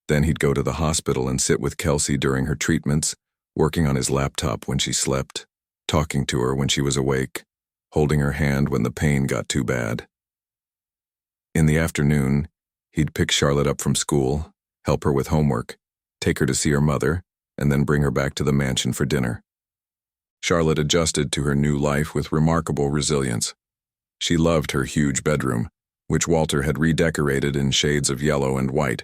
Then he'd go to the hospital and sit with Kelsey during her treatments, working on his laptop when she slept, talking to her when she was awake, holding her hand when the pain got too bad. In the afternoon, he'd pick Charlotte up from school, help her with homework, take her to see her mother, and then bring her back to the mansion for dinner. Charlotte adjusted to her new life with remarkable resilience. She loved her huge bedroom, which Walter had redecorated in shades of yellow and white.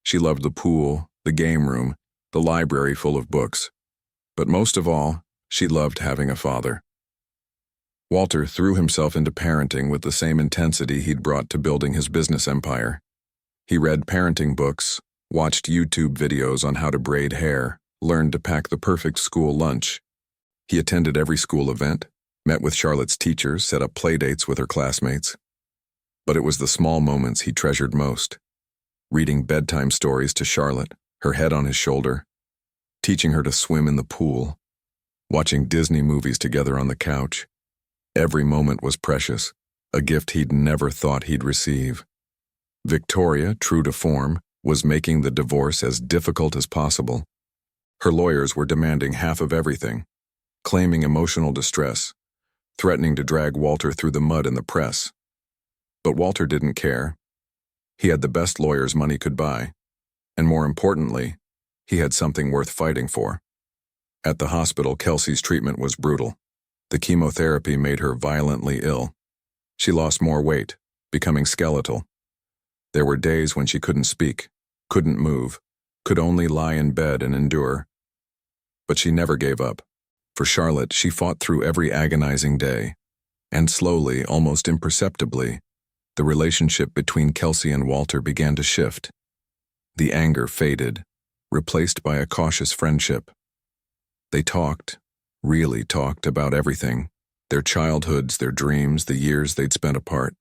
She loved the pool, the game room, the library full of books. But most of all, she loved having a father. Walter threw himself into parenting with the same intensity he'd brought to building his business empire. He read parenting books, watched YouTube videos on how to braid hair, learned to pack the perfect school lunch. He attended every school event, met with Charlotte's teachers, set up playdates with her classmates. But it was the small moments he treasured most. Reading bedtime stories to Charlotte, her head on his shoulder, teaching her to swim in the pool, watching Disney movies together on the couch. Every moment was precious, a gift he'd never thought he'd receive. Victoria, true to form, was making the divorce as difficult as possible. Her lawyers were demanding half of everything, claiming emotional distress, threatening to drag Walter through the mud in the press. But Walter didn't care. He had the best lawyers money could buy, and more importantly, he had something worth fighting for. At the hospital, Kelsey's treatment was brutal. The chemotherapy made her violently ill. She lost more weight, becoming skeletal. There were days when she couldn't speak, couldn't move, could only lie in bed and endure. But she never gave up. For Charlotte, she fought through every agonizing day. And slowly, almost imperceptibly, the relationship between Kelsey and Walter began to shift. The anger faded, replaced by a cautious friendship. They talked, really talked about everything, their childhoods, their dreams, the years they'd spent apart.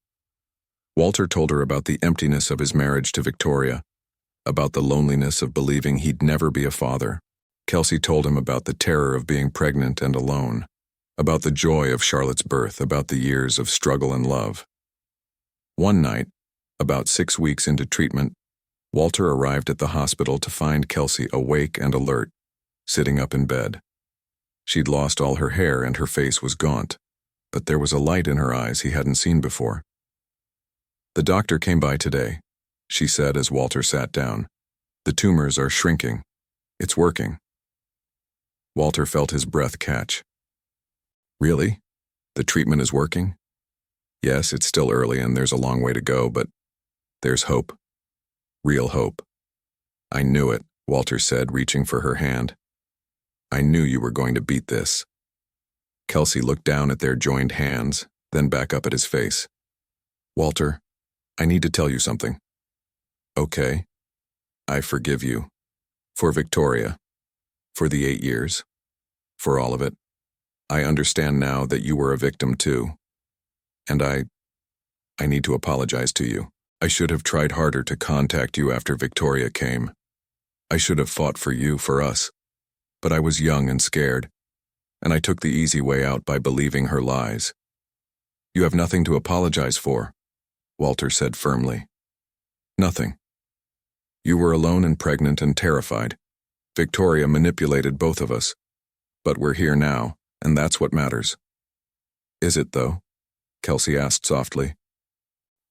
Walter told her about the emptiness of his marriage to Victoria, about the loneliness of believing he'd never be a father. Kelsey told him about the terror of being pregnant and alone, about the joy of Charlotte's birth, about the years of struggle and love. One night, about 6 weeks into treatment, Walter arrived at the hospital to find Kelsey awake and alert, sitting up in bed. She'd lost all her hair and her face was gaunt, but there was a light in her eyes he hadn't seen before. "The doctor came by today," she said as Walter sat down. "The tumors are shrinking. It's working." Walter felt his breath catch. "Really? The treatment is working?" "Yes, it's still early and there's a long way to go, but there's hope. Real hope." "I knew it," Walter said, reaching for her hand. "I knew you were going to beat this." Kelsey looked down at their joined hands, then back up at his face. "Walter, I need to tell you something." "Okay. I forgive you. For Victoria. For the 8 years. For all of it. I understand now that you were a victim too. And I need to apologize to you. I should have tried harder to contact you after Victoria came. I should have fought for you, for us. But I was young and scared, and I took the easy way out by believing her lies." "You have nothing to apologize for," Walter said firmly. "Nothing. You were alone and pregnant and terrified. Victoria manipulated both of us. But we're here now, and that's what matters." "Is it, though?" Kelsey asked softly.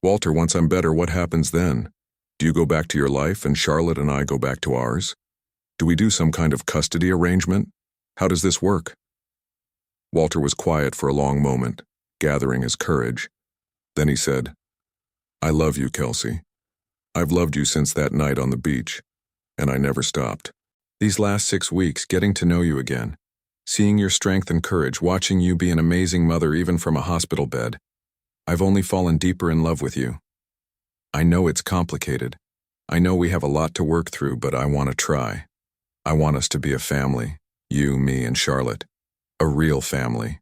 "Walter, once I'm better, what happens then? Do you go back to your life and Charlotte and I go back to ours? Do we do some kind of custody arrangement? How does this work?" Walter was quiet for a long moment, gathering his courage. Then he said, "I love you, Kelsey. I've loved you since that night on the beach, and I never stopped. These last 6 weeks, getting to know you again, seeing your strength and courage, watching you be an amazing mother even from a hospital bed, I've only fallen deeper in love with you. I know it's complicated. I know we have a lot to work through, but I want to try. I want us to be a family, you, me, and Charlotte. A real family."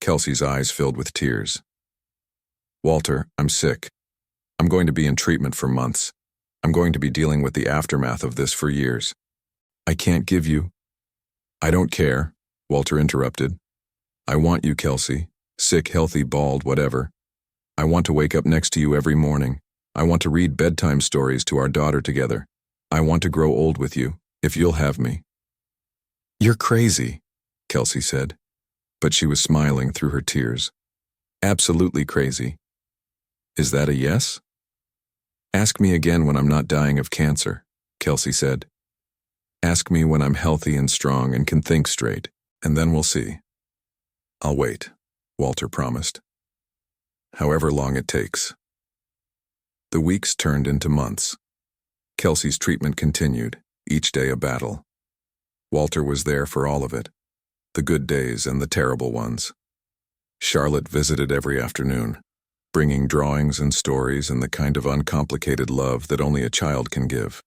Kelsey's eyes filled with tears. "Walter, I'm sick. I'm going to be in treatment for months. I'm going to be dealing with the aftermath of this for years. I can't give you—" "I don't care," Walter interrupted. "I want you, Kelsey. Sick, healthy, bald, whatever. I want to wake up next to you every morning. I want to read bedtime stories to our daughter together. I want to grow old with you, if you'll have me." "You're crazy," Kelsey said, but she was smiling through her tears. "Absolutely crazy. Is that a yes?" "Ask me again when I'm not dying of cancer," Kelsey said. "Ask me when I'm healthy and strong and can think straight, and then we'll see." "I'll wait," Walter promised. "However long it takes." The weeks turned into months. Kelsey's treatment continued, each day a battle. Walter was there for all of it, the good days and the terrible ones. Charlotte visited every afternoon, bringing drawings and stories and the kind of uncomplicated love that only a child can give.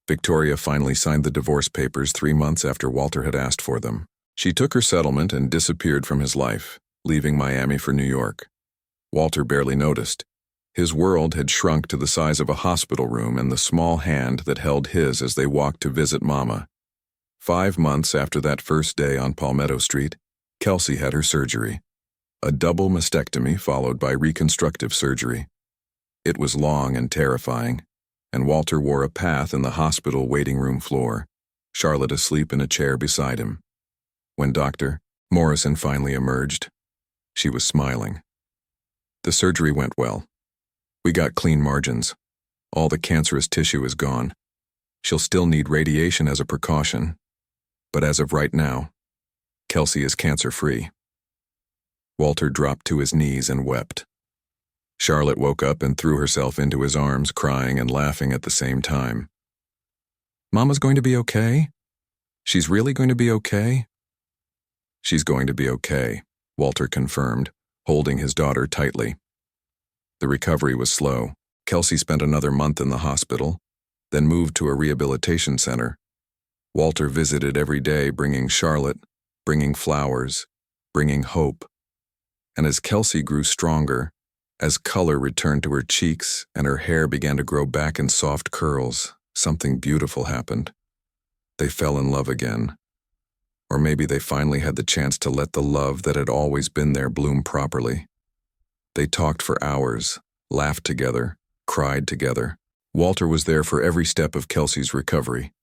Victoria finally signed the divorce papers 3 months after Walter had asked for them. She took her settlement and disappeared from his life, leaving Miami for New York. Walter barely noticed. His world had shrunk to the size of a hospital room and the small hand that held his as they walked to visit Mama. 5 months after that first day on Palmetto Street, Kelsey had her surgery. A double mastectomy followed by reconstructive surgery. It was long and terrifying, and Walter wore a path in the hospital waiting room floor, Charlotte asleep in a chair beside him. When Dr. Morrison finally emerged, she was smiling. The surgery went well. We got clean margins. All the cancerous tissue is gone. She'll still need radiation as a precaution, but as of right now, Kelsey is cancer-free. Walter dropped to his knees and wept. Charlotte woke up and threw herself into his arms, crying and laughing at the same time. "Mama's going to be okay? She's really going to be okay?" "She's going to be okay," Walter confirmed, holding his daughter tightly. The recovery was slow. Kelsey spent another month in the hospital, then moved to a rehabilitation center. Walter visited every day, bringing Charlotte, bringing flowers, bringing hope. And as Kelsey grew stronger, as color returned to her cheeks and her hair began to grow back in soft curls, something beautiful happened. They fell in love again. Or maybe they finally had the chance to let the love that had always been there bloom properly. They talked for hours, laughed together, cried together. Walter was there for every step of Kelsey's recovery,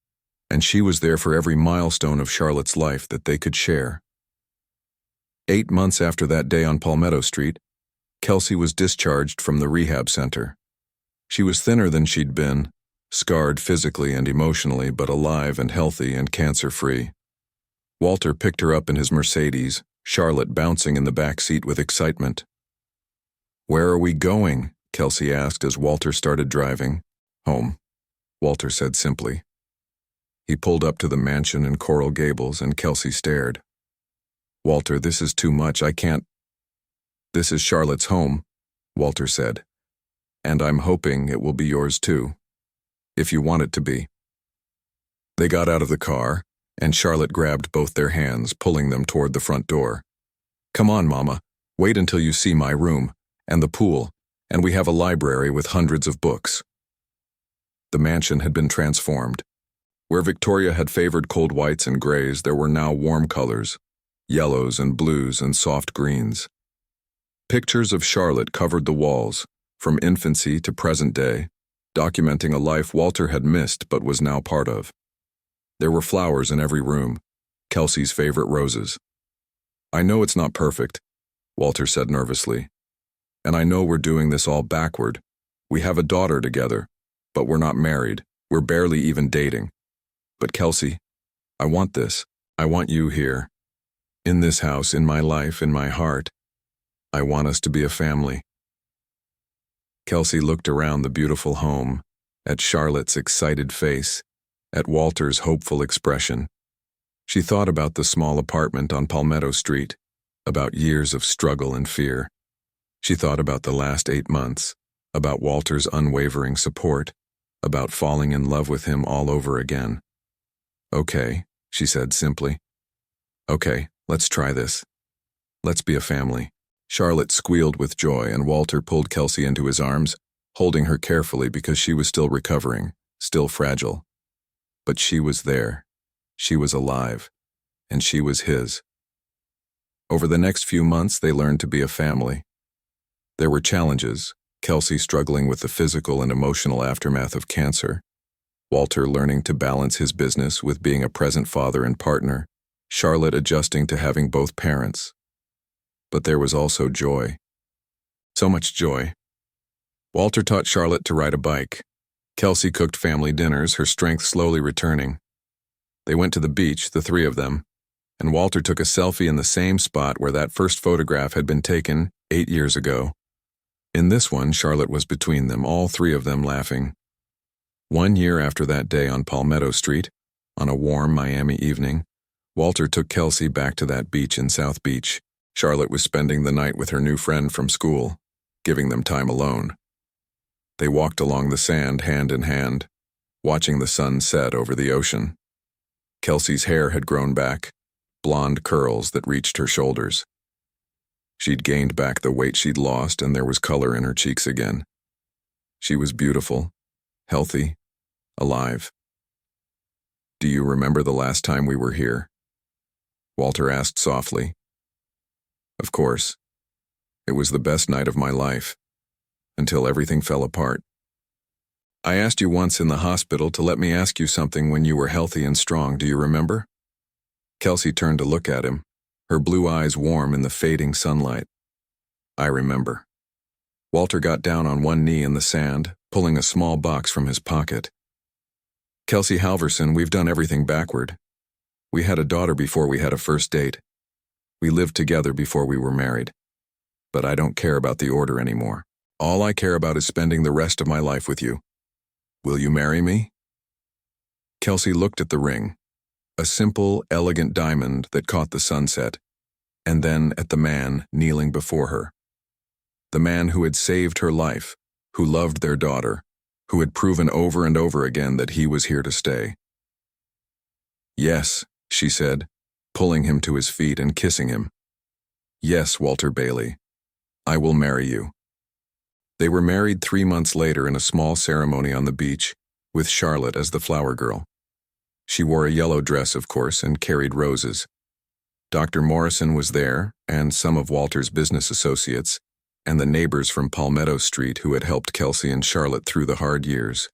and she was there for every milestone of Charlotte's life that they could share. 8 months after that day on Palmetto Street, Kelsey was discharged from the rehab center. She was thinner than she'd been, scarred physically and emotionally, but alive and healthy and cancer-free. Walter picked her up in his Mercedes, Charlotte bouncing in the back seat with excitement. "Where are we going?" Kelsey asked as Walter started driving. "Home," Walter said simply. He pulled up to the mansion in Coral Gables and Kelsey stared. "Walter, this is too much. I can't." "This is Charlotte's home," Walter said, "and I'm hoping it will be yours too, if you want it to be." They got out of the car, and Charlotte grabbed both their hands, pulling them toward the front door. "Come on, Mama. Wait until you see my room, and the pool, and we have a library with hundreds of books." The mansion had been transformed. Where Victoria had favored cold whites and grays, there were now warm colors, yellows and blues and soft greens. Pictures of Charlotte covered the walls, from infancy to present day, documenting a life Walter had missed but was now part of. There were flowers in every room, Kelsey's favorite roses. "I know it's not perfect," Walter said nervously. "And I know we're doing this all backward. We have a daughter together, but we're not married. We're barely even dating. But Kelsey, I want this. I want you here. In this house, in my life, in my heart. I want us to be a family." Kelsey looked around the beautiful home, at Charlotte's excited face, at Walter's hopeful expression. She thought about the small apartment on Palmetto Street, about years of struggle and fear. She thought about the last 8 months, about Walter's unwavering support, about falling in love with him all over again. "Okay," she said simply. "Okay, let's try this. Let's be a family." Charlotte squealed with joy, and Walter pulled Kelsey into his arms, holding her carefully because she was still recovering, still fragile. But she was there. She was alive, and she was his. Over the next few months, they learned to be a family. There were challenges, Kelsey struggling with the physical and emotional aftermath of cancer, Walter learning to balance his business with being a present father and partner, Charlotte adjusting to having both parents. But there was also joy. So much joy. Walter taught Charlotte to ride a bike. Kelsey cooked family dinners, her strength slowly returning. They went to the beach, the three of them, and Walter took a selfie in the same spot where that first photograph had been taken 8 years ago. In this one, Charlotte was between them, all three of them laughing. 1 year after that day on Palmetto Street, on a warm Miami evening, Walter took Kelsey back to that beach in South Beach. Charlotte was spending the night with her new friend from school, giving them time alone. They walked along the sand hand in hand, watching the sun set over the ocean. Kelsey's hair had grown back, blonde curls that reached her shoulders. She'd gained back the weight she'd lost, and there was color in her cheeks again. She was beautiful, healthy, alive. "Do you remember the last time we were here?" Walter asked softly. "Of course. It was the best night of my life, until everything fell apart. I asked you once in the hospital to let me ask you something when you were healthy and strong. Do you remember?" Kelsey turned to look at him, her blue eyes warm in the fading sunlight. I remember. Walter got down on one knee in the sand, pulling a small box from his pocket. Kelsey Halverson, we've done everything backward. We had a daughter before we had a first date. We lived together before we were married. But I don't care about the order anymore. All I care about is spending the rest of my life with you. Will you marry me? Kelsey looked at the ring, a simple, elegant diamond that caught the sunset, and then at the man kneeling before her. The man who had saved her life, who loved their daughter, who had proven over and over again that he was here to stay. Yes, she said, pulling him to his feet and kissing him. Yes, Walter Bailey, I will marry you. They were married 3 months later in a small ceremony on the beach, with Charlotte as the flower girl. She wore a yellow dress, of course, and carried roses. Dr. Morrison was there, and some of Walter's business associates, and the neighbors from Palmetto Street who had helped Kelsey and Charlotte through the hard years.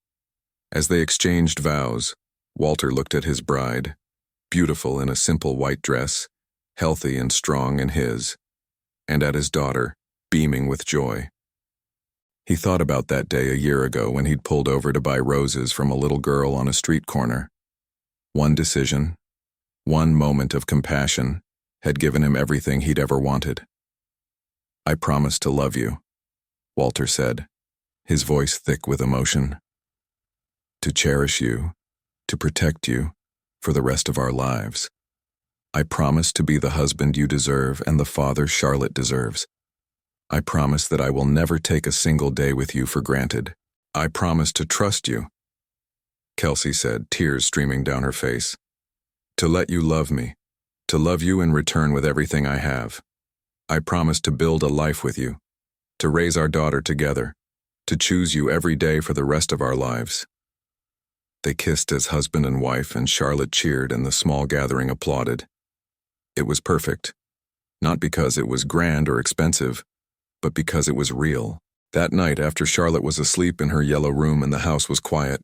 As they exchanged vows, Walter looked at his bride, beautiful in a simple white dress, healthy and strong in his, and at his daughter, beaming with joy. He thought about that day a year ago when he'd pulled over to buy roses from a little girl on a street corner. One decision, one moment of compassion, had given him everything he'd ever wanted. I promise to love you, Walter said, his voice thick with emotion. To cherish you, to protect you, for the rest of our lives. I promise to be the husband you deserve and the father Charlotte deserves. I promise that I will never take a single day with you for granted. I promise to trust you, Kelsey said, tears streaming down her face. To let you love me, to love you in return with everything I have. I promise to build a life with you, to raise our daughter together, to choose you every day for the rest of our lives. They kissed as husband and wife, and Charlotte cheered and the small gathering applauded. It was perfect, not because it was grand or expensive, but because it was real. That night, after Charlotte was asleep in her yellow room and the house was quiet,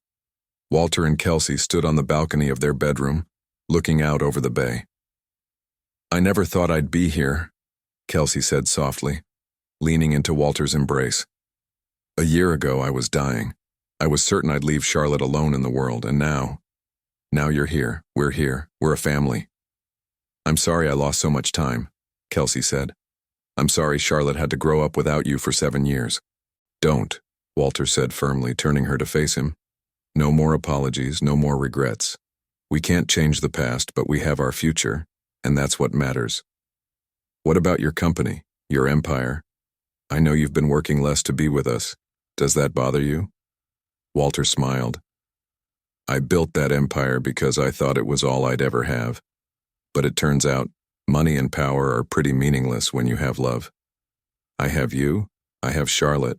Walter and Kelsey stood on the balcony of their bedroom, looking out over the bay. I never thought I'd be here, Kelsey said softly, leaning into Walter's embrace. A year ago, I was dying. I was certain I'd leave Charlotte alone in the world, and now you're here, we're a family. I'm sorry I lost so much time, Kelsey said. I'm sorry Charlotte had to grow up without you for 7 years. Don't, Walter said firmly, turning her to face him. No more apologies, no more regrets. We can't change the past, but we have our future, and that's what matters. What about your company, your empire? I know you've been working less to be with us. Does that bother you? Walter smiled. I built that empire because I thought it was all I'd ever have. But it turns out, money and power are pretty meaningless when you have love. I have you, I have Charlotte,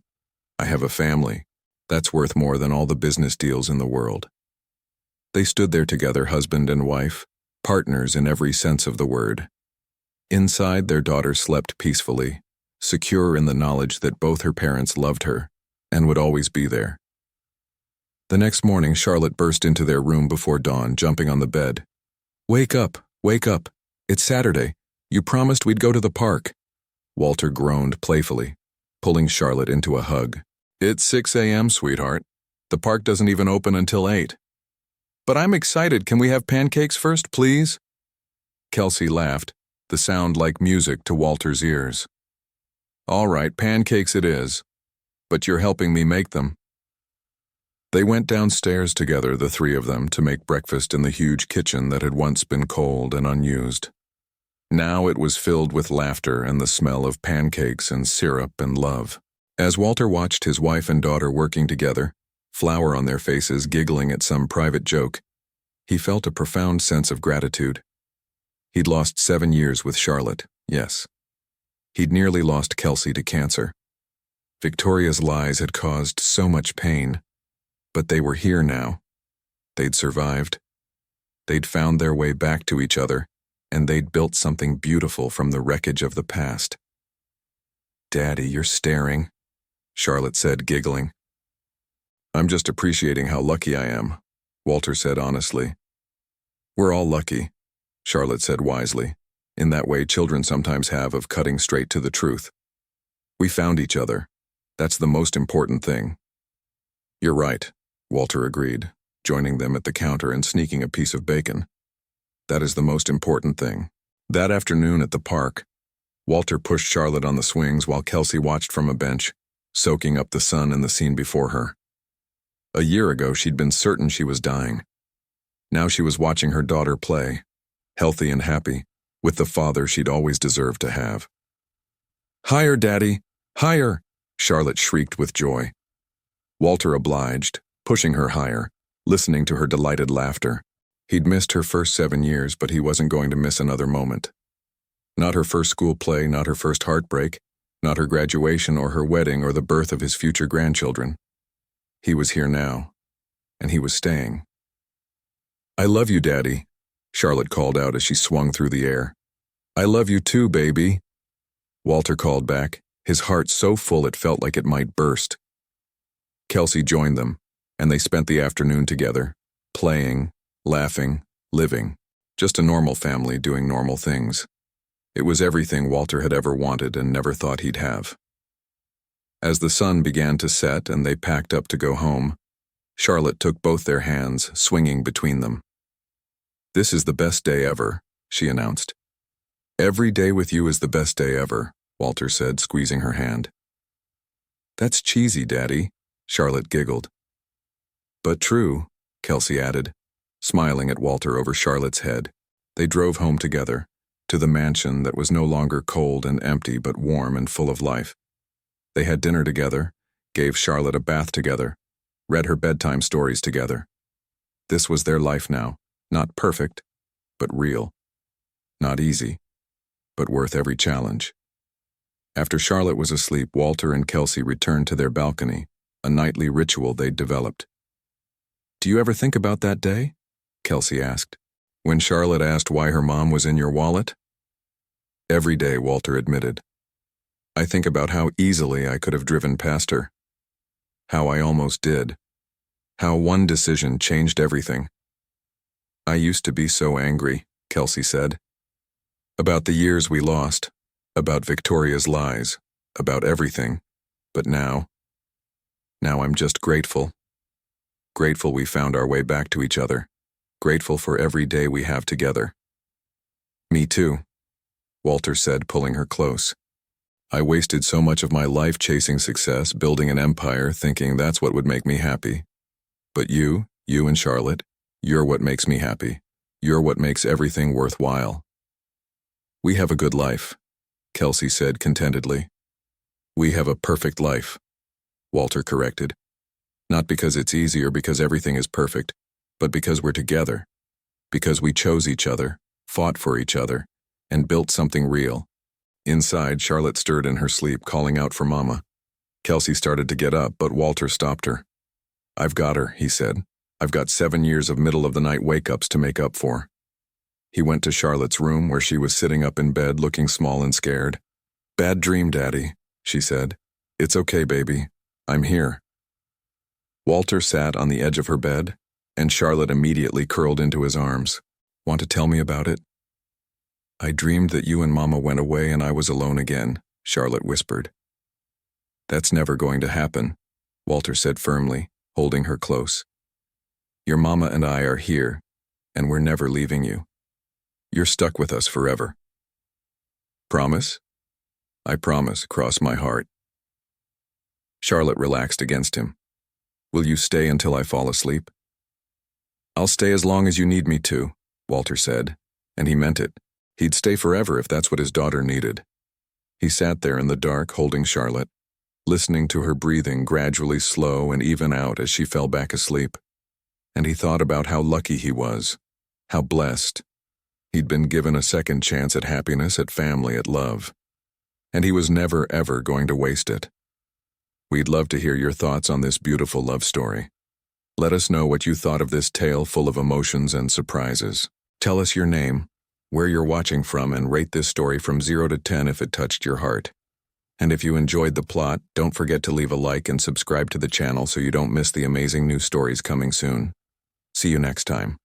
I have a family. That's worth more than all the business deals in the world. They stood there together, husband and wife, partners in every sense of the word. Inside, their daughter slept peacefully, secure in the knowledge that both her parents loved her and would always be there. The next morning, Charlotte burst into their room before dawn, jumping on the bed. Wake up, wake up. It's Saturday. You promised we'd go to the park. Walter groaned playfully, pulling Charlotte into a hug. It's 6 a.m., sweetheart. The park doesn't even open until 8. But I'm excited. Can we have pancakes first, please? Kelsey laughed, the sound like music to Walter's ears. All right, pancakes it is. But you're helping me make them. They went downstairs together, the three of them, to make breakfast in the huge kitchen that had once been cold and unused. Now it was filled with laughter and the smell of pancakes and syrup and love. As Walter watched his wife and daughter working together, flour on their faces, giggling at some private joke, he felt a profound sense of gratitude. He'd lost 7 years with Charlotte, yes. He'd nearly lost Kelsey to cancer. Victoria's lies had caused so much pain, but they were here now. They'd survived. They'd found their way back to each other, and they'd built something beautiful from the wreckage of the past. Daddy, you're staring, Charlotte said, giggling. I'm just appreciating how lucky I am, Walter said honestly. We're all lucky, Charlotte said wisely, in that way children sometimes have of cutting straight to the truth. We found each other. That's the most important thing. You're right, Walter agreed, joining them at the counter and sneaking a piece of bacon. That is the most important thing. That afternoon at the park, Walter pushed Charlotte on the swings while Kelsey watched from a bench, soaking up the sun and the scene before her. A year ago, she'd been certain she was dying. Now she was watching her daughter play, healthy and happy, with the father she'd always deserved to have. "Higher, Daddy! Higher!" Charlotte shrieked with joy. Walter obliged, pushing her higher, listening to her delighted laughter. He'd missed her first 7 years, but he wasn't going to miss another moment. Not her first school play, not her first heartbreak, not her graduation or her wedding or the birth of his future grandchildren. He was here now, and he was staying. "I love you, Daddy," Charlotte called out as she swung through the air. "I love you too, baby," Walter called back, his heart so full it felt like it might burst. Kelsey joined them, and they spent the afternoon together, playing, laughing, living, just a normal family doing normal things. It was everything Walter had ever wanted and never thought he'd have. As the sun began to set and they packed up to go home, Charlotte took both their hands, swinging between them. "This is the best day ever," she announced. "Every day with you is the best day ever," Walter said, squeezing her hand. "That's cheesy, Daddy," Charlotte giggled. "But true," Kelsey added, smiling at Walter over Charlotte's head. They drove home together, to the mansion that was no longer cold and empty but warm and full of life. They had dinner together, gave Charlotte a bath together, read her bedtime stories together. This was their life now, not perfect, but real. Not easy, but worth every challenge. After Charlotte was asleep, Walter and Kelsey returned to their balcony, a nightly ritual they'd developed. "Do you ever think about that day?" Kelsey asked, when Charlotte asked why her mom was in your wallet. "Every day," Walter admitted. "I think about how easily I could have driven past her. How I almost did. How one decision changed everything." "I used to be so angry," Kelsey said. "About the years we lost, about Victoria's lies, about everything. But now I'm just grateful. Grateful we found our way back to each other. Grateful for every day we have together." "Me too," Walter said, pulling her close. "I wasted so much of my life chasing success, building an empire, thinking that's what would make me happy. But you and Charlotte, you're what makes me happy. You're what makes everything worthwhile." "We have a good life," Kelsey said contentedly. "We have a perfect life," Walter corrected. "Not because it's easy or because everything is perfect, but because we're together. Because we chose each other, fought for each other, and built something real." Inside, Charlotte stirred in her sleep, calling out for Mama. Kelsey started to get up, but Walter stopped her. "I've got her," he said. "I've got 7 years of middle-of-the-night wake-ups to make up for." He went to Charlotte's room where she was sitting up in bed looking small and scared. "Bad dream, Daddy," she said. "It's okay, baby. I'm here." Walter sat on the edge of her bed, and Charlotte immediately curled into his arms. "Want to tell me about it?" "I dreamed that you and Mama went away and I was alone again," Charlotte whispered. "That's never going to happen," Walter said firmly, holding her close. "Your Mama and I are here, and we're never leaving you. You're stuck with us forever." "Promise?" "I promise, cross my heart." Charlotte relaxed against him. "Will you stay until I fall asleep?" "I'll stay as long as you need me to," Walter said, and he meant it. He'd stay forever if that's what his daughter needed. He sat there in the dark, holding Charlotte, listening to her breathing gradually slow and even out as she fell back asleep. And he thought about how lucky he was, how blessed. He'd been given a second chance at happiness, at family, at love. And he was never, ever going to waste it. We'd love to hear your thoughts on this beautiful love story. Let us know what you thought of this tale full of emotions and surprises. Tell us your name, where you're watching from, and rate this story from 0 to 10 if it touched your heart. And if you enjoyed the plot, don't forget to leave a like and subscribe to the channel so you don't miss the amazing new stories coming soon. See you next time.